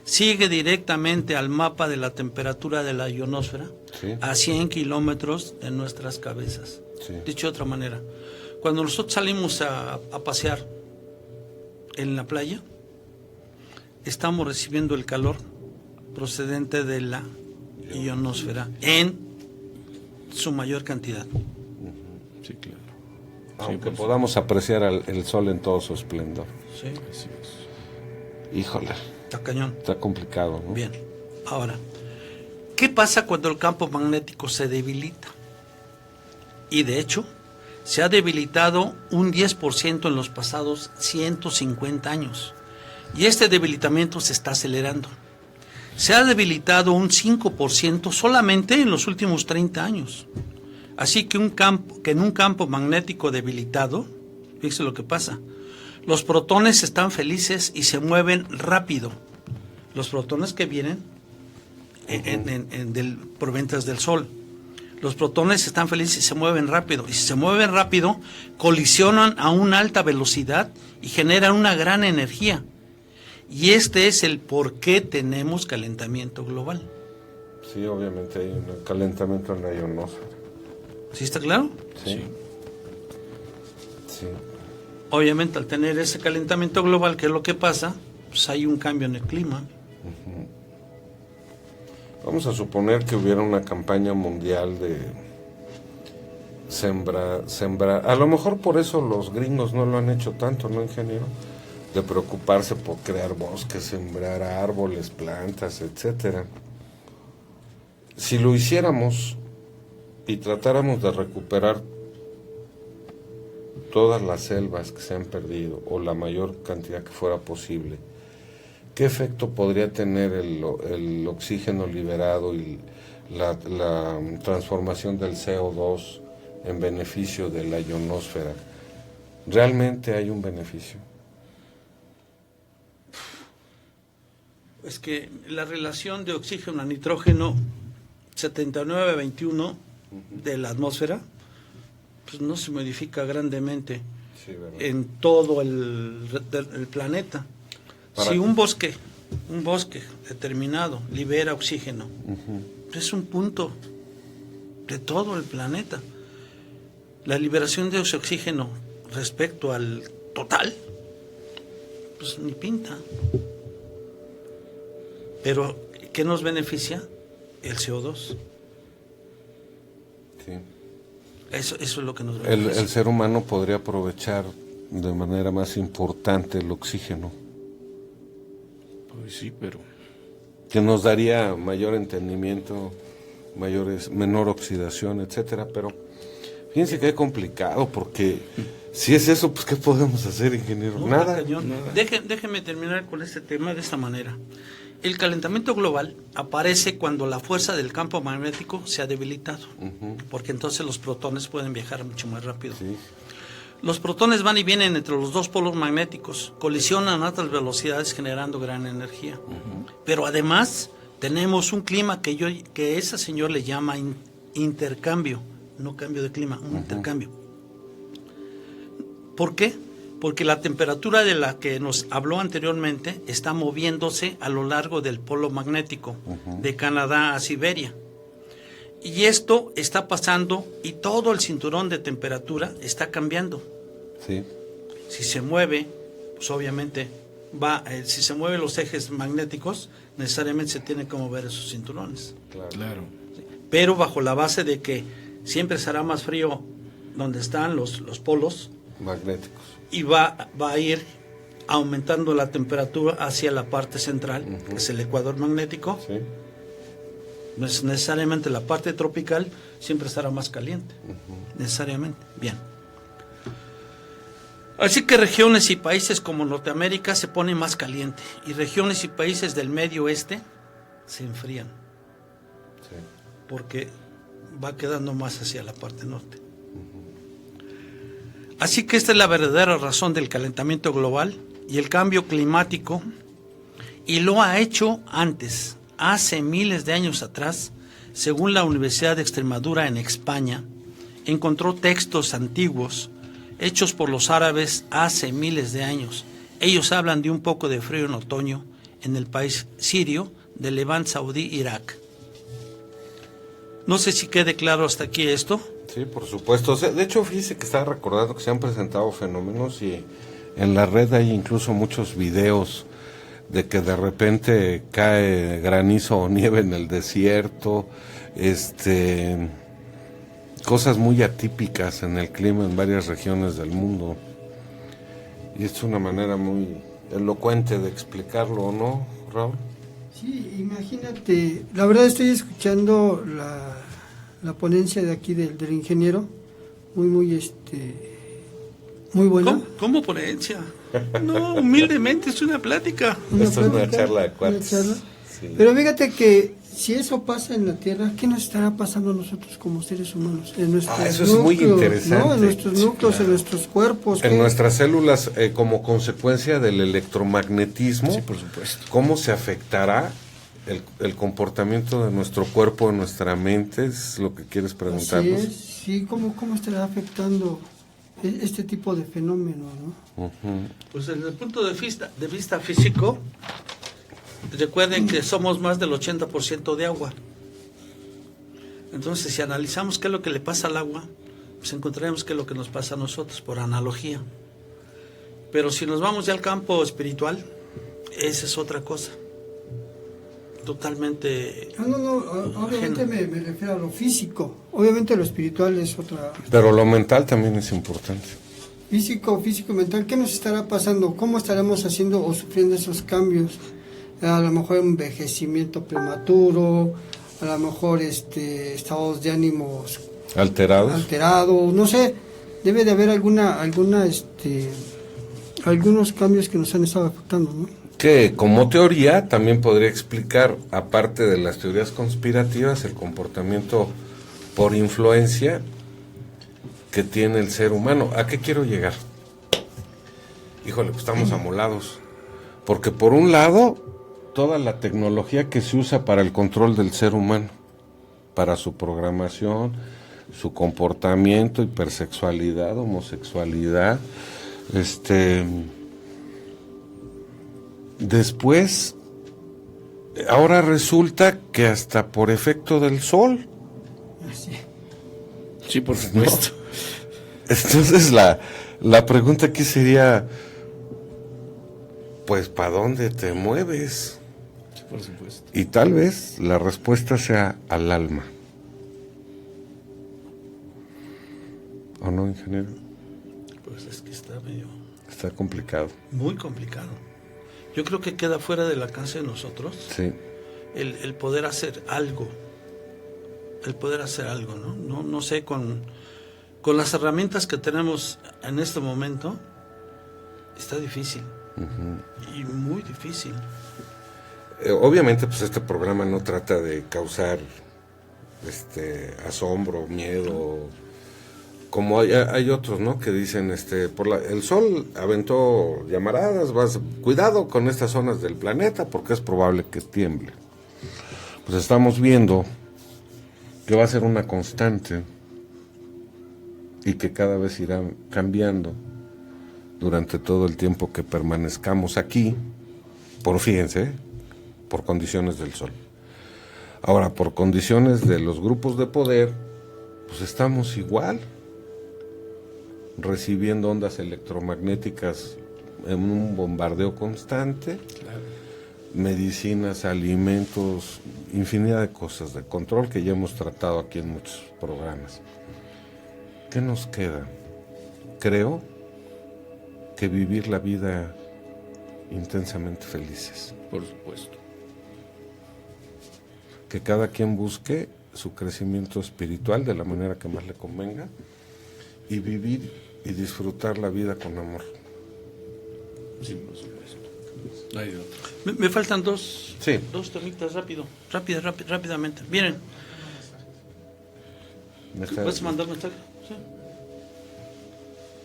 sigue directamente al mapa de la temperatura de la ionosfera, Sí. a 100 kilómetros de nuestras cabezas. Sí. Dicho de otra manera, cuando nosotros salimos a pasear en la playa, estamos recibiendo el calor procedente de la ionosfera en su mayor cantidad. Sí, claro. Aunque podamos apreciar el sol en todo su esplendor. Sí, Así es. Híjole, está cañón. está complicado, ¿no? Bien, ahora, ¿qué pasa cuando el campo magnético se debilita? Y de hecho, se ha debilitado un 10% en los pasados 150 años. Y este debilitamiento se está acelerando. Se ha debilitado un 5% solamente en los últimos 30 años. Así que en un campo magnético debilitado, fíjese lo que pasa. Los protones están felices y se mueven rápido. Los protones que vienen provenientes del Sol. Los protones están felices y se mueven rápido. Y si se mueven rápido, colisionan a una alta velocidad y generan una gran energía. Y este es el por qué tenemos calentamiento global. Sí, obviamente hay un calentamiento en la ionosfera. ¿Sí está claro? Sí. Sí. Obviamente al tener ese calentamiento global, ¿qué es lo que pasa? Pues hay un cambio en el clima. Vamos a suponer que hubiera una campaña mundial de sembrar. A lo mejor por eso los gringos no lo han hecho tanto, ¿no, ingeniero? De preocuparse por crear bosques, sembrar árboles, plantas, etcétera. Si lo hiciéramos y tratáramos de recuperar todas las selvas que se han perdido, o la mayor cantidad que fuera posible, ¿qué efecto podría tener el oxígeno liberado y la transformación del CO2 en beneficio de la ionosfera? ¿Realmente hay un beneficio? Es que la relación de oxígeno a nitrógeno 79-21 de la atmósfera pues no se modifica grandemente en todo el planeta. Si un bosque determinado libera oxígeno, es un punto de todo el planeta. La liberación de ese oxígeno respecto al total, pues ni pinta. Pero, ¿qué nos beneficia? El CO2. Sí. Eso es lo que nos beneficia. El ser humano podría aprovechar de manera más importante el oxígeno. Pues sí, pero... Que nos daría mayor entendimiento, menor oxidación, etcétera, pero fíjense que es complicado, porque si es eso, pues ¿qué podemos hacer, ingeniero? No, nada. Déjeme terminar con este tema de esta manera. El calentamiento global aparece cuando la fuerza del campo magnético se ha debilitado, porque entonces los protones pueden viajar mucho más rápido. Sí. Los protones van y vienen entre los dos polos magnéticos, colisionan a altas velocidades generando gran energía. Pero además tenemos un clima que ese señor le llama intercambio, no cambio de clima, un intercambio. ¿Por qué? Porque la temperatura de la que nos habló anteriormente está moviéndose a lo largo del polo magnético, de Canadá a Siberia. Y esto está pasando y todo el cinturón de temperatura está cambiando. Sí. Si se mueve, pues obviamente si se mueven los ejes magnéticos, necesariamente se tienen que mover esos cinturones. Claro. Pero bajo la base de que siempre será más frío donde están los polos Magnéticos. y va a ir aumentando la temperatura hacia la parte central, que es el ecuador magnético. Sí. No es necesariamente la parte tropical siempre estará más caliente, necesariamente. Bien. Así que regiones y países como Norteamérica se ponen más caliente y regiones y países del medio oeste se enfrían. Sí. Porque va quedando más hacia la parte norte. Así que esta es la verdadera razón del calentamiento global y el cambio climático, y lo ha hecho antes, hace miles de años atrás. Según la Universidad de Extremadura en España, encontró textos antiguos hechos por los árabes hace miles de años. Ellos hablan de un poco de frío en otoño en el país sirio del Levant saudí, Irak. No sé si quede claro hasta aquí esto. Sí, por supuesto. O sea, de hecho, fíjese que estaba recordando que se han presentado fenómenos y en la red hay incluso muchos videos de que de repente cae granizo o nieve en el desierto, cosas muy atípicas en el clima en varias regiones del mundo. Y es una manera muy elocuente de explicarlo, ¿no, Raúl? Sí, imagínate, la verdad estoy escuchando la ponencia de aquí del ingeniero, muy buena. ¿Cómo ponencia? No, humildemente es una plática. Esto es una charla de cuates. Sí. Pero fíjate que si eso pasa en la Tierra, ¿qué nos estará pasando a nosotros como seres humanos? En nuestros eso núcleos, es muy interesante. ¿no? En nuestros núcleos, claro. En nuestros cuerpos. En nuestras células, como consecuencia del electromagnetismo. Sí, por supuesto. ¿Cómo se afectará el comportamiento de nuestro cuerpo, de nuestra mente? Es lo que quieres preguntarnos. Así es, sí, ¿cómo estará afectando este tipo de fenómeno, ¿no? Uh-huh. Pues desde el punto de vista físico, recuerden que somos más del 80% de agua. Entonces, si analizamos qué es lo que le pasa al agua, pues encontraremos qué es lo que nos pasa a nosotros, por analogía. Pero si nos vamos ya al campo espiritual, esa es otra cosa. Totalmente. Obviamente me refiero a lo físico. Obviamente lo espiritual es otra. Pero lo mental también es importante. Físico y mental, ¿qué nos estará pasando? ¿Cómo estaremos haciendo o sufriendo esos cambios? A lo mejor envejecimiento prematuro, a lo mejor estados de ánimos alterados, no sé, debe de haber algunos cambios que nos han estado afectando, ¿no? Que como teoría también podría explicar, aparte de las teorías conspirativas, el comportamiento por influencia que tiene el ser humano. ¿A qué quiero llegar? Híjole, pues estamos amolados. Porque por un lado, toda la tecnología que se usa para el control del ser humano, para su programación, su comportamiento, hipersexualidad, homosexualidad, después, ahora resulta que hasta por efecto del sol. Sí, por supuesto. ¿No? Entonces la pregunta aquí sería, pues, ¿para dónde te mueves? Sí, por supuesto. Y tal vez la respuesta sea al alma. ¿O no, ingeniero? Pues es que está complicado. Muy complicado. Yo creo que queda fuera del alcance de nosotros. Sí. El poder hacer algo. ¿no? No sé, con las herramientas que tenemos en este momento, está difícil. Uh-huh. Y muy difícil. Obviamente, pues este programa no trata de causar asombro, miedo, como hay otros, ¿no? Que dicen, el sol aventó llamaradas, cuidado con estas zonas del planeta porque es probable que tiemble. Pues estamos viendo que va a ser una constante y que cada vez irá cambiando durante todo el tiempo que permanezcamos aquí, fíjense, por condiciones del sol. Ahora, por condiciones de los grupos de poder, pues estamos igual, recibiendo ondas electromagnéticas en un bombardeo constante, claro. Medicinas, alimentos, infinidad de cosas de control que ya hemos tratado aquí en muchos programas. ¿Qué nos queda? Creo que vivir la vida intensamente felices. Por supuesto. que cada quien busque su crecimiento espiritual de la manera que más le convenga y vivir y disfrutar la vida con amor. Sí, por supuesto. No hay de otro. Me faltan dos temitas rápidamente. Miren, ¿puedes mandar mensaje? Sí.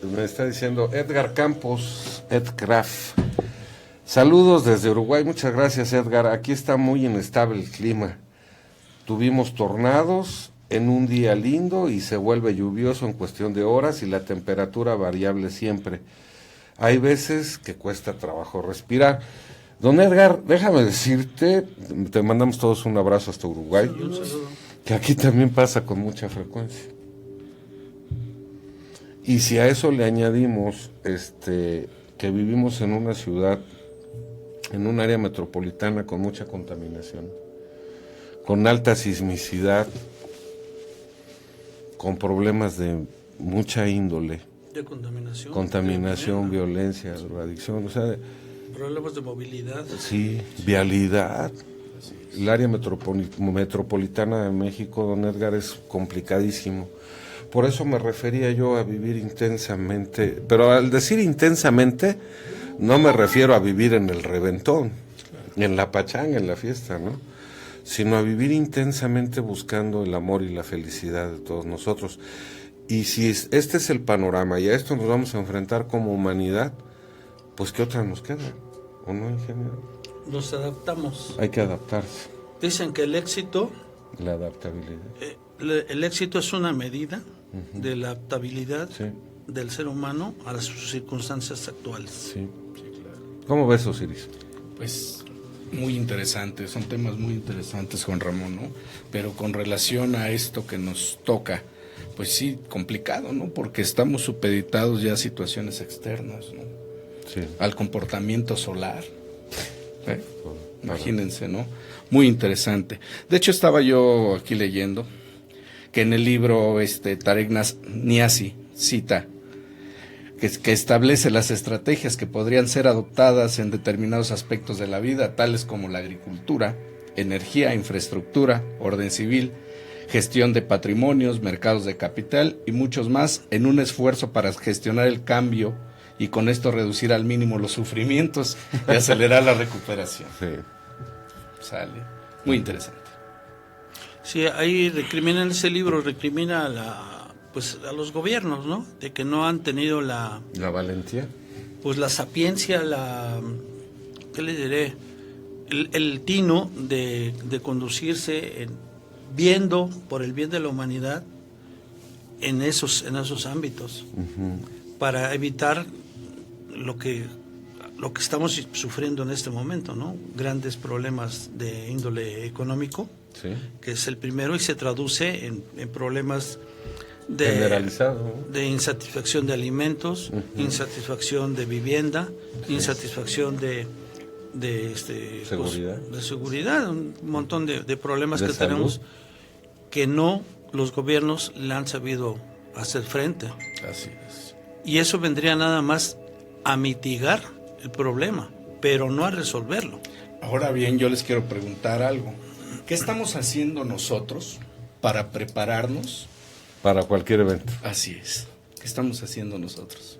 Me está diciendo Edgar Campos, Edgraf. Saludos desde Uruguay, muchas gracias Edgar. Aquí está muy inestable el clima. Tuvimos tornados en un día lindo y se vuelve lluvioso en cuestión de horas y la temperatura variable siempre. Hay veces que cuesta trabajo respirar. Don Edgar, déjame decirte, te mandamos todos un abrazo hasta Uruguay, que aquí también pasa con mucha frecuencia. Y si a eso le añadimos que vivimos en una ciudad, en un área metropolitana con mucha contaminación, con alta sismicidad, con problemas de mucha índole, de contaminación, violencia, drogadicción, o sea, problemas de movilidad. Sí, vialidad. El área metropolitana de México, don Edgar, es complicadísimo. Por eso me refería yo a vivir intensamente, pero al decir intensamente, no me refiero a vivir en el reventón, en la pachanga, en la fiesta, ¿no? Sino a vivir intensamente buscando el amor y la felicidad de todos nosotros. Y si este es el panorama y a esto nos vamos a enfrentar como humanidad, pues ¿qué otra nos queda? ¿O no, ingeniero? Nos adaptamos. Hay que adaptarse. Dicen que el éxito... La adaptabilidad. El éxito es una medida de la adaptabilidad del ser humano a sus circunstancias actuales. Sí, claro. ¿Cómo ves, Osiris? Pues muy interesante, son temas muy interesantes, Juan Ramón, ¿no? Pero con relación a esto que nos toca, pues sí, complicado, ¿no? Porque estamos supeditados ya a situaciones externas, ¿no? Sí. Al comportamiento solar. Imagínense, ¿no? Muy interesante. De hecho, estaba yo aquí leyendo que en el libro Tarek Niazi cita que establece las estrategias que podrían ser adoptadas en determinados aspectos de la vida, tales como la agricultura, energía, infraestructura, orden civil, gestión de patrimonios, mercados de capital y muchos más, en un esfuerzo para gestionar el cambio y con esto reducir al mínimo los sufrimientos y acelerar la recuperación. Sí. Sale. Muy interesante. Sí, ahí recrimina en ese libro, recrimina a los gobiernos, ¿no? De que no han tenido la valentía. Pues la sapiencia, ¿qué les diré? El tino de conducirse viendo por el bien de la humanidad en esos ámbitos, para evitar lo que estamos sufriendo en este momento, ¿no? Grandes problemas de índole económico, que es el primero, y se traduce en problemas generalizado, ¿no? De insatisfacción de alimentos, insatisfacción de vivienda, insatisfacción de seguridad. De seguridad, un montón de problemas de que salud. tenemos que los gobiernos le han sabido hacer frente. Así es. Y eso vendría nada más a mitigar el problema, pero no a resolverlo. Ahora bien, yo les quiero preguntar algo. ¿Qué estamos haciendo nosotros para prepararnos para cualquier evento? Así es. ¿Qué estamos haciendo nosotros?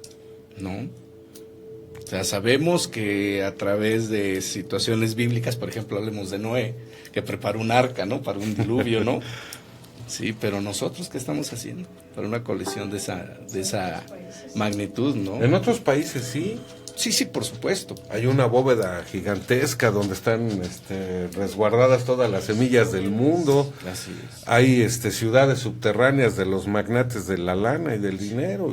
¿No? O sea, sabemos que a través de situaciones bíblicas, por ejemplo, hablemos de Noé, que preparó un arca, ¿no? Para un diluvio, ¿no? Sí, pero nosotros, ¿qué estamos haciendo para una colisión de esa magnitud, ¿no? En otros países sí. Sí, por supuesto. Hay una bóveda gigantesca donde están resguardadas todas las semillas del mundo. Así es. Hay ciudades subterráneas de los magnates de la lana y del dinero.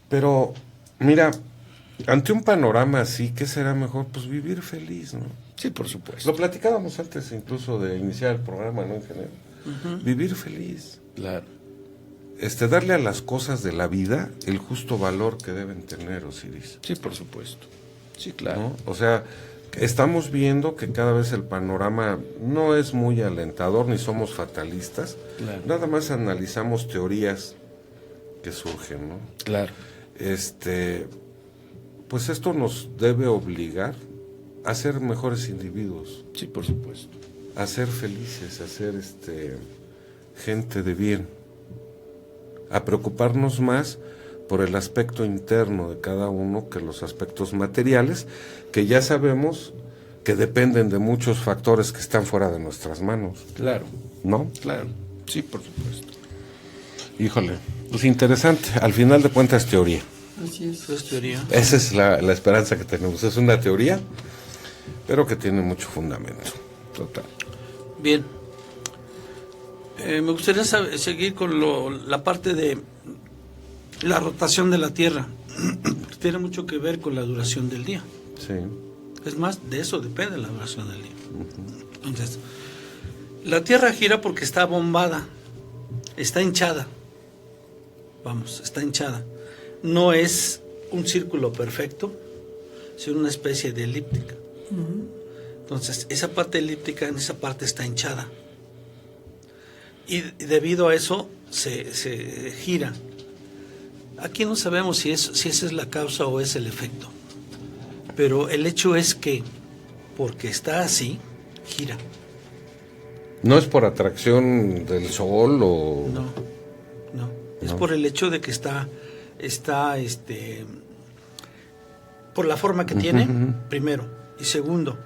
Pero, mira, ante un panorama así, ¿qué será mejor? Pues vivir feliz, ¿no? Sí, por supuesto. Lo platicábamos antes incluso de iniciar el programa, ¿no, ingeniero? Vivir feliz. Claro. Darle a las cosas de la vida el justo valor que deben tener, Osiris. Sí, por supuesto. Sí, claro. ¿No? O sea, estamos viendo que cada vez el panorama no es muy alentador, ni somos fatalistas. Claro. Nada más analizamos teorías que surgen, ¿no? Claro. Pues esto nos debe obligar a ser mejores individuos. Sí, por supuesto. a ser felices, a ser gente de bien, a preocuparnos más por el aspecto interno de cada uno que los aspectos materiales, que ya sabemos que dependen de muchos factores que están fuera de nuestras manos. Claro, ¿No? claro. Sí, por supuesto. Híjole, pues interesante. Al final de cuentas, teoría. Así es. Eso es teoría. Esa es la esperanza que tenemos. Es una teoría, pero que tiene mucho fundamento. Total. Bien. Me gustaría seguir con la parte de la rotación de la Tierra. Tiene mucho que ver con la duración del día. Sí. Es más, de eso depende la duración del día. Entonces, la Tierra gira porque está bombada, está hinchada. Vamos, está hinchada. No es un círculo perfecto, sino una especie de elíptica. Entonces, esa parte elíptica en esa parte está hinchada. Y debido a eso se gira. Aquí no sabemos si esa es la causa o es el efecto. Pero el hecho es que, porque está así, gira. ¿No es por atracción del sol o...? No. Es No. por el hecho de que está por la forma que tiene, primero. Y segundo,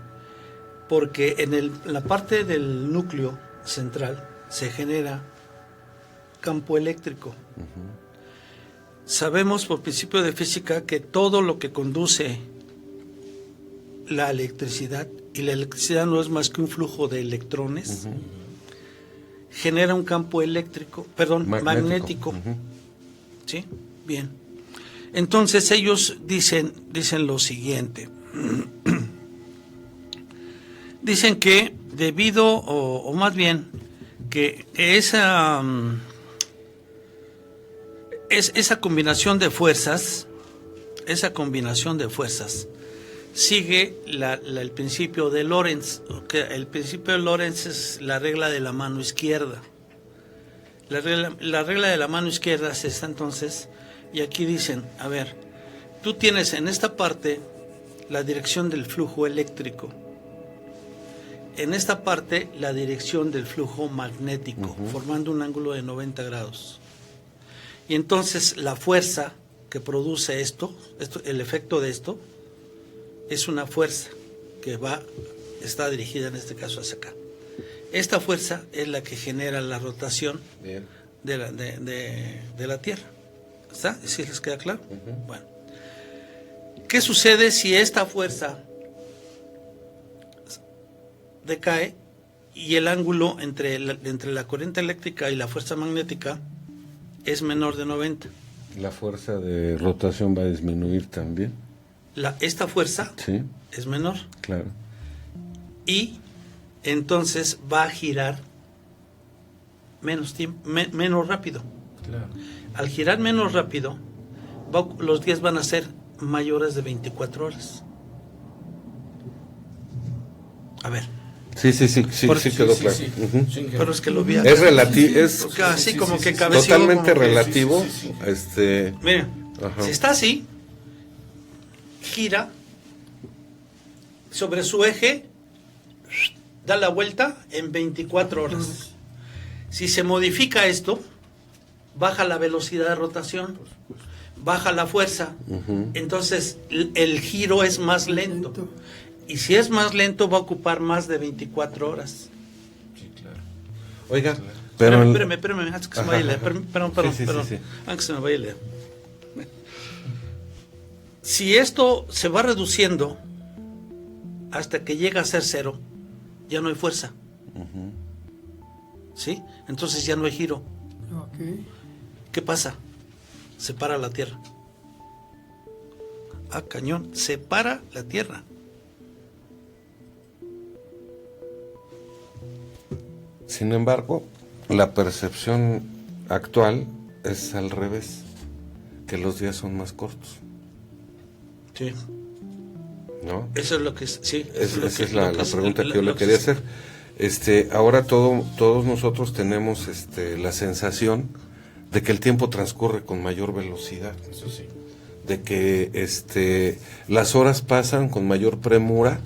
porque en la parte del núcleo central se genera campo eléctrico. Sabemos por principio de física que todo lo que conduce la electricidad, y la electricidad no es más que un flujo de electrones, genera un campo eléctrico, magnético. ¿Sí? Bien. Entonces ellos dicen lo siguiente. Dicen que debido, o más bien, que esa combinación de fuerzas, sigue el principio de Lorentz. El principio de Lorentz es la regla de la mano izquierda. La regla de la mano izquierda es esta entonces, y aquí dicen, a ver, tú tienes en esta parte la dirección del flujo eléctrico, en esta parte la dirección del flujo magnético, formando un ángulo de 90 grados. Y entonces la fuerza que produce esto, el efecto de esto, es una fuerza que está dirigida en este caso hacia acá. Esta fuerza es la que genera la rotación de la Tierra. ¿Está? ¿Sí les queda claro? Bueno. ¿Qué sucede si esta fuerza decae y el ángulo entre la corriente eléctrica y la fuerza magnética es menor de 90? La fuerza de rotación va a disminuir también. Esta fuerza es menor. Claro. Y entonces va a girar menos rápido. Claro. Al girar menos rápido, los días van a ser mayores de 24 horas. A ver. Sí quedó claro. Sí. Pero es que lo vi. Es relativo, es así como que cabeceó, totalmente como que, relativo. Mira, Ajá. si está así, gira sobre su eje, da la vuelta en 24 horas. Si se modifica esto, baja la velocidad de rotación, baja la fuerza, entonces el giro es más lento. Y si es más lento, va a ocupar más de 24 horas. Sí, claro. Oiga, pero... Espérame, antes que se me vaya a leer. Perdón. Sí. Antes que se me vaya a leer. Si esto se va reduciendo hasta que llega a ser cero, ya no hay fuerza. ¿Sí? Entonces ya no hay giro. Okay. ¿Qué pasa? Se para la Tierra. Cañón, se para la Tierra. Sin embargo, la percepción actual es al revés, que los días son más cortos. Sí. ¿No? Eso es lo que es, sí. Esa es la pregunta que yo le quería hacer. Ahora todos nosotros tenemos la sensación de que el tiempo transcurre con mayor velocidad. Eso sí. De que las horas pasan con mayor premura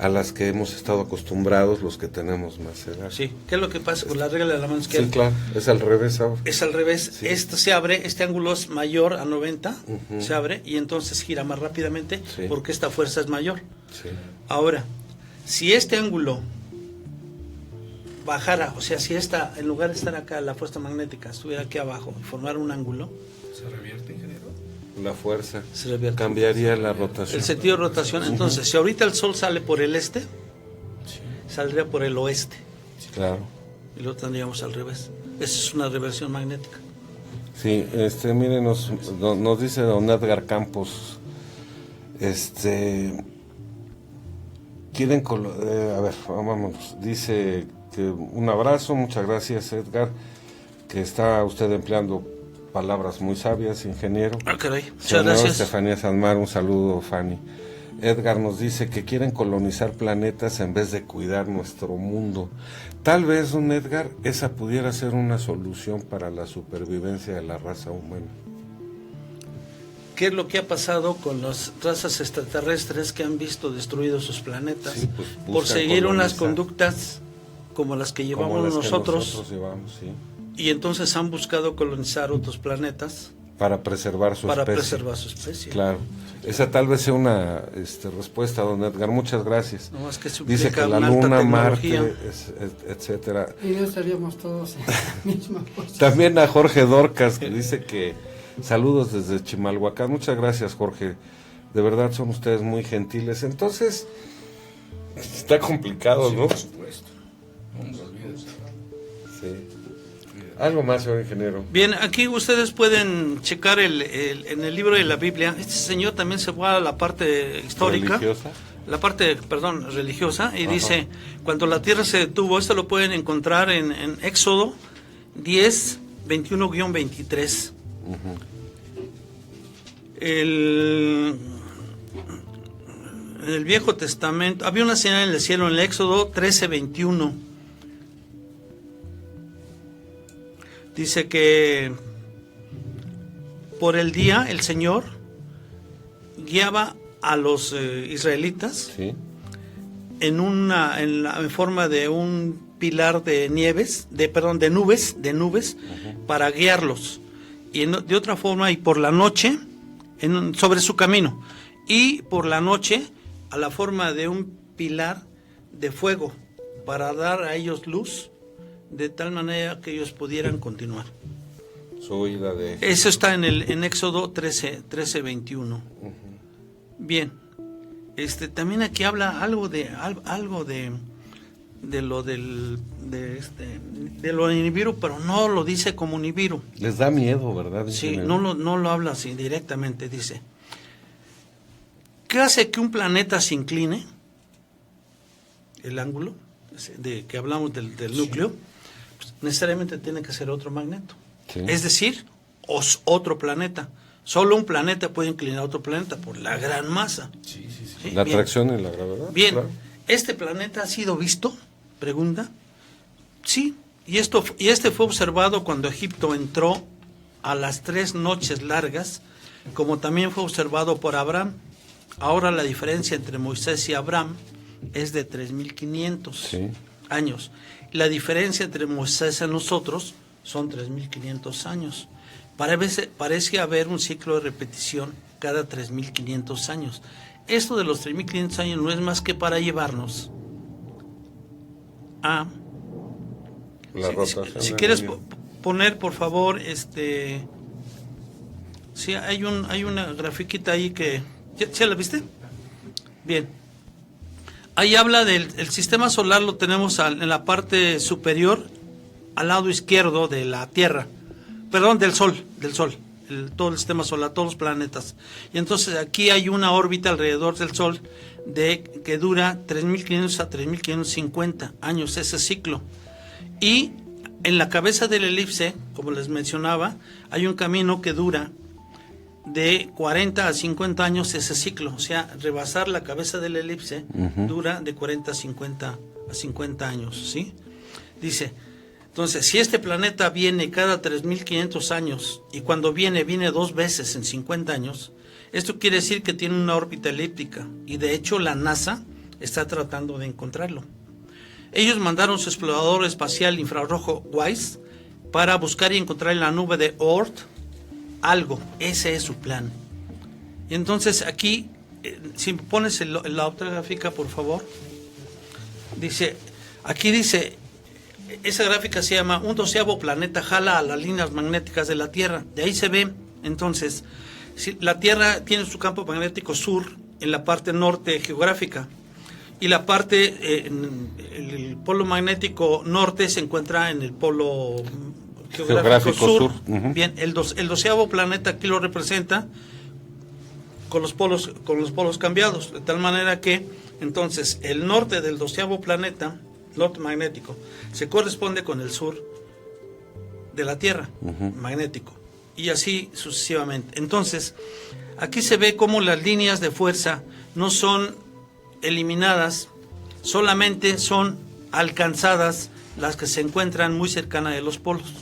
a las que hemos estado acostumbrados los que tenemos más edad. Sí, ¿qué es lo que pasa con la regla de la mano izquierda? Sí, claro, es al revés ahora. Es al revés, Sí. esto se abre, este ángulo es mayor a 90, Ujú. se abre y entonces gira más rápidamente Sí. porque esta fuerza es mayor. Sí. Ahora, si este ángulo bajara, o sea, si esta, en lugar de estar acá, la fuerza magnética estuviera aquí abajo y formar un ángulo, ¿Se revierte, ingeniero? La fuerza se revierte. cambiaría la rotación. El sentido de rotación, entonces, si ahorita el Sol sale por el este, saldría por el oeste Claro. y lo tendríamos al revés. Esa es una reversión magnética. Sí, miren, nos dice don Edgar Campos, quieren, a ver, vamos, dice que un abrazo, muchas gracias Edgar, que está usted empleando palabras muy sabias, ingeniero. Ah, caray, muchas Señor gracias. Estefanía Sanmar, un saludo, Fanny. Edgar nos dice que quieren colonizar planetas en vez de cuidar nuestro mundo. Tal vez, don Edgar, esa pudiera ser una solución para la supervivencia de la raza humana. ¿Qué es lo que ha pasado con las razas extraterrestres que han visto destruidos sus planetas Sí, pues, por buscan seguir unas colonizar. conductas como las que llevamos Como las que nosotros, llevamos, sí, y entonces han buscado colonizar otros planetas para preservar su para especie. preservar su especie? Claro. Esa tal vez sea una respuesta, don Edgar. Muchas gracias. No más que eso Dice implica que la una alta Luna, Marte, tecnología. etcétera. Y no estaríamos todos en la misma posición. También a Jorge Dorcas, que dice que saludos desde Chimalhuacán. Muchas gracias, Jorge. De verdad son ustedes muy gentiles. Entonces, está complicado, ¿no? Por supuesto. No nos olvides. Sí. Algo más, señor ingeniero. Bien, aquí ustedes pueden checar en el libro de la Biblia. Este señor también se va a la parte histórica. ¿Religiosa? La parte, perdón, religiosa, y dice, cuando la tierra se detuvo, esto lo pueden encontrar en Éxodo 10, 21-23. En el Viejo Testamento, había una señal en el cielo en el Éxodo 13, 21. Dice que por el día el Señor guiaba a los israelitas Sí. en forma de un pilar de nubes para guiarlos, y de otra forma, y por la noche sobre su camino, y por la noche a la forma de un pilar de fuego para dar a ellos luz, de tal manera que ellos pudieran continuar. Su huida de... Eso está en Éxodo 13, 21. Bien. También aquí habla algo de lo de lo de Nibiru, pero no lo dice como Nibiru. Les da miedo, ¿verdad? Sí, ingeniero? no lo habla así directamente, dice. ¿Qué hace que un planeta se incline? El ángulo que hablamos del núcleo, pues, necesariamente tiene que ser otro magneto. Sí. Es decir, otro planeta. Solo un planeta puede inclinar a otro planeta por la gran masa. Sí. ¿Sí? La Bien. atracción y la gravedad. Bien, claro. ¿este planeta ha sido visto? Pregunta. Sí, y este fue observado cuando Egipto entró a las 3 noches largas, como también fue observado por Abraham. Ahora la diferencia entre Moisés y Abraham es de 3.500 Sí. años. La diferencia entre Moisés y nosotros son 3.500 años. Parece haber un ciclo de repetición cada 3.500 años. Esto de los 3.500 años no es más que para llevarnos a... La rotación. Si del quieres medio. poner, por favor, sí, hay una grafiquita ahí que... ¿Ya la viste? Bien. Ahí habla del sistema solar, lo tenemos en la parte superior, al lado izquierdo de la Tierra. Perdón, del Sol. Todo el sistema solar, todos los planetas. Y entonces aquí hay una órbita alrededor del Sol que dura 3.500 a 3.550 años, ese ciclo. Y en la cabeza del elipse, como les mencionaba, hay un camino que dura de 40 a 50 años ese ciclo. O sea, rebasar la cabeza del elipse dura de 40 a 50 años, ¿sí? Dice, entonces, si este planeta viene cada 3.500 años, y cuando viene 2 veces en 50 años, esto quiere decir que tiene una órbita elíptica. Y de hecho la NASA está tratando de encontrarlo. Ellos mandaron su explorador espacial infrarrojo WISE para buscar y encontrar en la nube de Oort algo. Ese es su plan. Y entonces aquí, si pones la otra gráfica, por favor, aquí dice, esa gráfica se llama un 12º planeta jala a las líneas magnéticas de la Tierra. De ahí se ve, entonces, si la Tierra tiene su campo magnético sur en la parte norte geográfica, y la parte, el polo magnético norte se encuentra en el polo geográfico sur. Uh-huh. Bien, el 12º planeta aquí lo representa con los polos cambiados, de tal manera que entonces el norte del 12º planeta, norte magnético, se corresponde con el sur de la Tierra, uh-huh, magnético, y así sucesivamente. Entonces, aquí se ve cómo las líneas de fuerza no son eliminadas, solamente son alcanzadas las que se encuentran muy cercanas de los polos.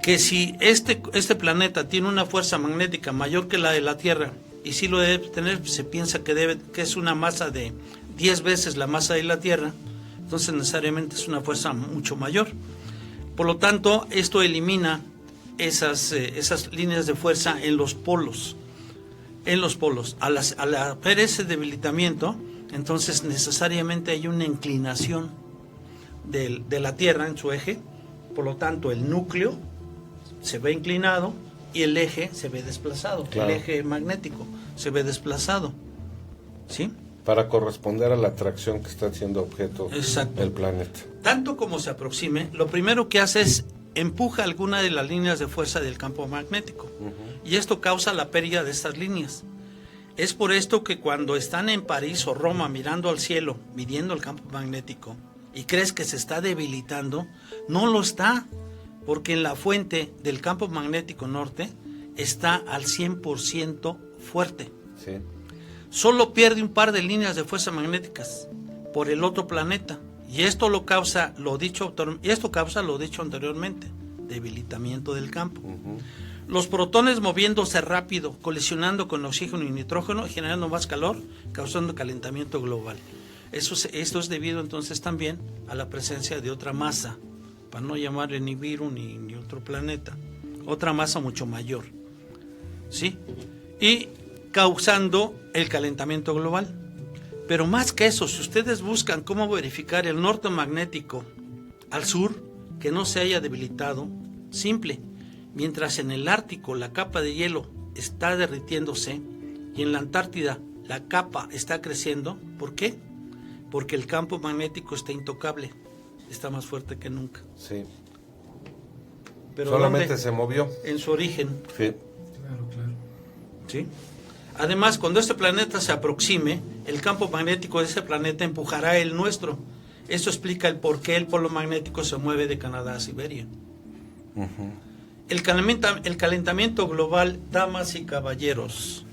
Que si este planeta tiene una fuerza magnética mayor que la de la Tierra, y si lo debe tener, se piensa que es una masa de 10 veces la masa de la Tierra, entonces necesariamente es una fuerza mucho mayor. Por lo tanto, esto elimina esas líneas de fuerza en los polos. Al haber ese debilitamiento, entonces necesariamente hay una inclinación de la Tierra en su eje, por lo tanto el núcleo se ve inclinado y el eje se ve desplazado, claro. El eje magnético se ve desplazado, ¿sí? Para corresponder a la atracción que está haciendo objeto el planeta. Tanto como se aproxime, lo primero que hace es empuja alguna de las líneas de fuerza del campo magnético, uh-huh, y esto causa la pérdida de estas líneas. Es por esto que cuando están en París o Roma mirando al cielo, midiendo el campo magnético, y crees que se está debilitando, no lo está, porque en la fuente del campo magnético norte está al 100% fuerte. Sí. Solo pierde un par de líneas de fuerza magnéticas por el otro planeta. Y esto causa lo dicho anteriormente, debilitamiento del campo. Uh-huh. Los protones moviéndose rápido, colisionando con oxígeno y nitrógeno, generando más calor, causando calentamiento global. Esto es debido entonces también a la presencia de otra masa, para no llamarle ni Nibiru ni otro planeta, otra masa mucho mayor, ¿sí? Y causando el calentamiento global. Pero más que eso, si ustedes buscan cómo verificar el norte magnético al sur, que no se haya debilitado, simple. Mientras en el Ártico la capa de hielo está derritiéndose y en la Antártida la capa está creciendo, ¿por qué? Porque el campo magnético está intocable, está más fuerte que nunca. Sí. Pero solamente se movió. En su origen. Sí. Claro. ¿Sí? Además, cuando este planeta se aproxime, el campo magnético de ese planeta empujará el nuestro. Eso explica el por qué el polo magnético se mueve de Canadá a Siberia. Uh-huh. El calentamiento global, damas y caballeros,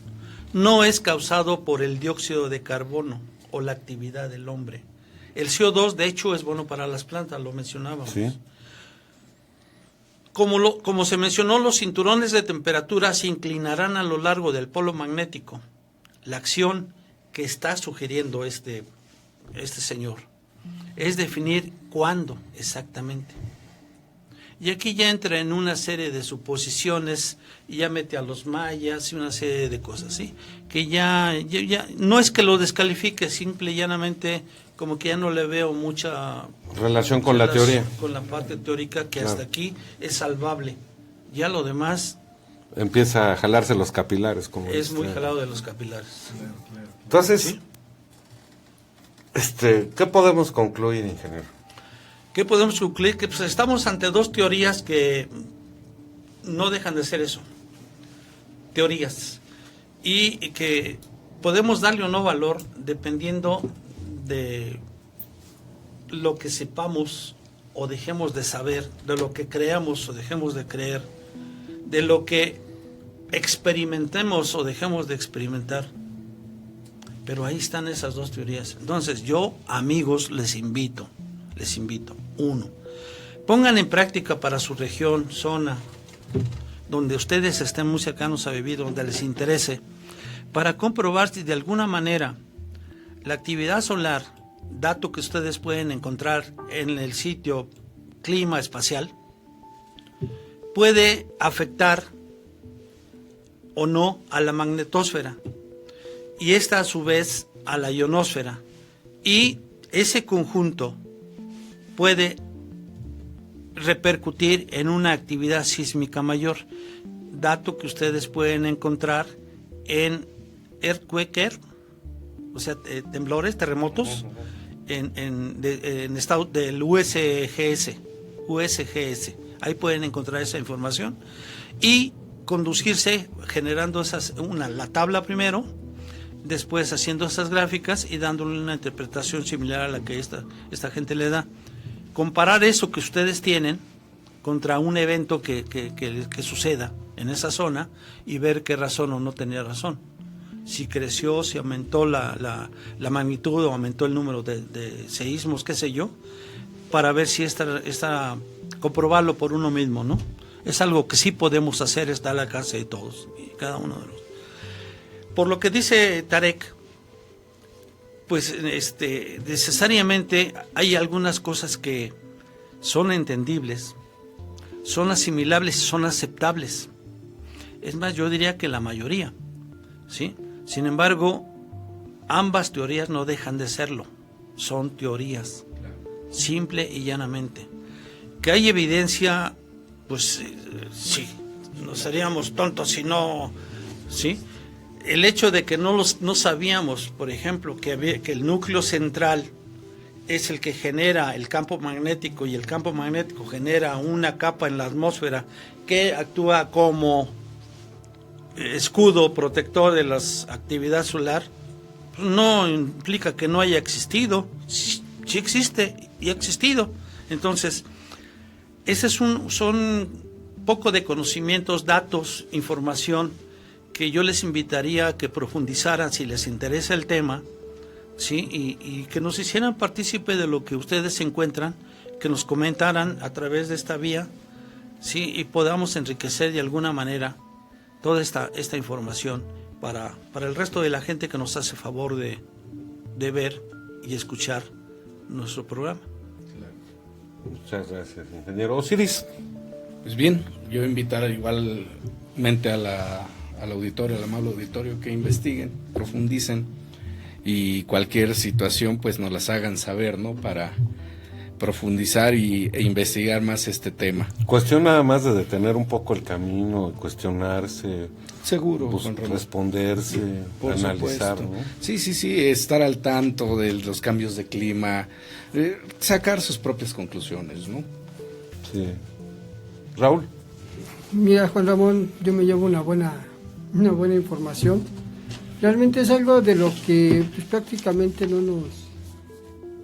no es causado por el dióxido de carbono o la actividad del hombre. El CO2, de hecho, es bueno para las plantas, lo mencionábamos. Sí. Como se mencionó, los cinturones de temperatura se inclinarán a lo largo del polo magnético. La acción que está sugiriendo este señor es definir cuándo exactamente. Y aquí ya entra en una serie de suposiciones y ya mete a los mayas y una serie de cosas, ¿sí? Que ya no es que lo descalifique, simple y llanamente como que ya no le veo mucha relación con la teoría. Con la parte teórica que claro, hasta aquí es salvable. Ya lo demás empieza a jalarse los capilares. Como es muy jalado de los capilares. Entonces, ¿sí? ¿Qué podemos concluir, ingeniero? ¿Qué podemos concluir? Que pues, estamos ante dos teorías que no dejan de ser eso, teorías, y que podemos darle o no valor dependiendo de lo que sepamos o dejemos de saber, de lo que creamos o dejemos de creer, de lo que experimentemos o dejemos de experimentar. Pero ahí están esas dos teorías. Entonces yo, amigos, les invito, uno, pongan en práctica para su región, zona, donde ustedes estén muy cercanos a vivir, donde les interese, para comprobar si de alguna manera la actividad solar, dato que ustedes pueden encontrar en el sitio Clima Espacial, puede afectar o no a la magnetosfera y esta a su vez a la ionosfera, y ese conjunto puede repercutir en una actividad sísmica mayor, dato que ustedes pueden encontrar en Earthquake, o sea, temblores, terremotos, en estado del USGS, ahí pueden encontrar esa información y conducirse generando la tabla primero, después haciendo esas gráficas y dándole una interpretación similar a la que esta gente le da. Comparar eso que ustedes tienen contra un evento que suceda en esa zona y ver qué razón o no tenía razón. Si creció, si aumentó la magnitud o aumentó el número de seísmos, qué sé yo, para ver si comprobarlo por uno mismo, ¿no? Es algo que sí podemos hacer, está al alcance de todos y cada uno de los. Por lo que dice Tarek, pues necesariamente hay algunas cosas que son entendibles, son asimilables y son aceptables. Es más, yo diría que la mayoría, ¿sí? Sin embargo, ambas teorías no dejan de serlo, son teorías, simple y llanamente. Que hay evidencia, pues sí, no seríamos tontos si no, ¿sí? El hecho de que no sabíamos, por ejemplo, que el núcleo central es el que genera el campo magnético y el campo magnético genera una capa en la atmósfera que actúa como escudo protector de la actividad solar, no implica que no haya existido, sí existe y ha existido. Entonces, ese son poco de conocimientos, datos, información que yo les invitaría a que profundizaran si les interesa el tema, ¿sí? Y que nos hicieran partícipe de lo que ustedes encuentran, que nos comentaran a través de esta vía, ¿sí? Y podamos enriquecer de alguna manera toda esta información para el resto de la gente que nos hace favor de ver y escuchar nuestro programa. Muchas gracias, ingeniero. Osiris. Pues bien, yo invitar igualmente al auditorio, al amable auditorio, que investiguen, profundicen y cualquier situación pues nos las hagan saber, ¿no? Para profundizar e investigar más este tema. Cuestión nada más de detener un poco el camino, cuestionarse, seguro, responderse, analizar, ¿no? Sí, estar al tanto de los cambios de clima, sacar sus propias conclusiones, ¿no? Sí. Raúl. Mira, Juan Ramón, yo me llevo una buena información. Realmente es algo de lo que pues, prácticamente no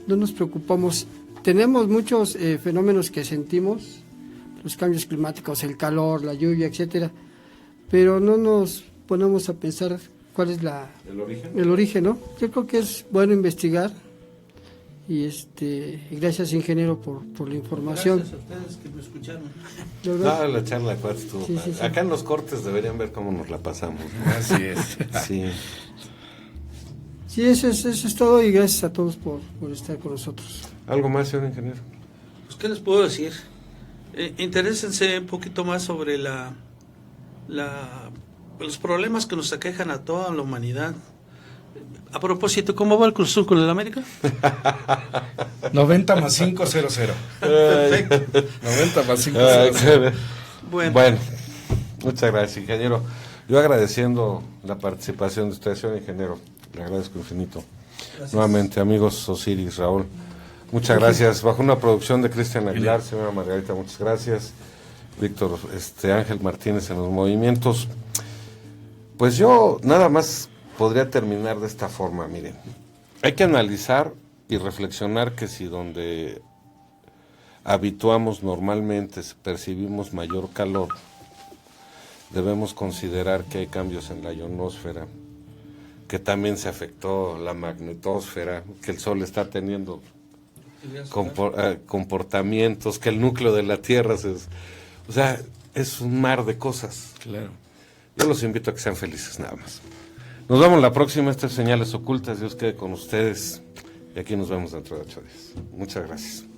nos preocupamos. Tenemos muchos fenómenos que sentimos, los cambios climáticos, el calor, la lluvia, etcétera, pero no nos ponemos a pensar cuál es el origen, ¿no? Yo creo que es bueno investigar y gracias, ingeniero, por la información. Gracias a ustedes que me escucharon. La charla estuvo. Sí. Acá en los cortes deberían ver cómo nos la pasamos, ¿no? Así es. Sí. Sí, eso es todo, y gracias a todos por estar con nosotros. ¿Algo más, señor ingeniero? Pues, ¿qué les puedo decir? Interésense un poquito más sobre los problemas que nos aquejan a toda la humanidad. A propósito, ¿cómo va el Cruz Azul con el América? 90 más 5, 0, 0. Perfecto. 90 más 5, 0, 0. Bueno, muchas gracias, ingeniero. Yo agradeciendo la participación de usted, señor ingeniero. Le agradezco infinito. Gracias. Nuevamente, amigos Osiris, Raúl. Muchas gracias. Bajo una producción de Cristian Aguilar, señora Margarita, muchas gracias. Víctor Ángel Martínez en los movimientos. Pues yo nada más podría terminar de esta forma, miren. Hay que analizar y reflexionar que si donde habituamos normalmente percibimos mayor calor, debemos considerar que hay cambios en la ionosfera, que también se afectó la magnetosfera, que el Sol está teniendo comportamientos, que el núcleo de la Tierra o sea, es un mar de cosas. Claro. Yo los invito a que sean felices nada más. Nos vemos la próxima, estas Señales Ocultas. Dios quede con ustedes. Y aquí nos vemos dentro de 8 días. Muchas gracias.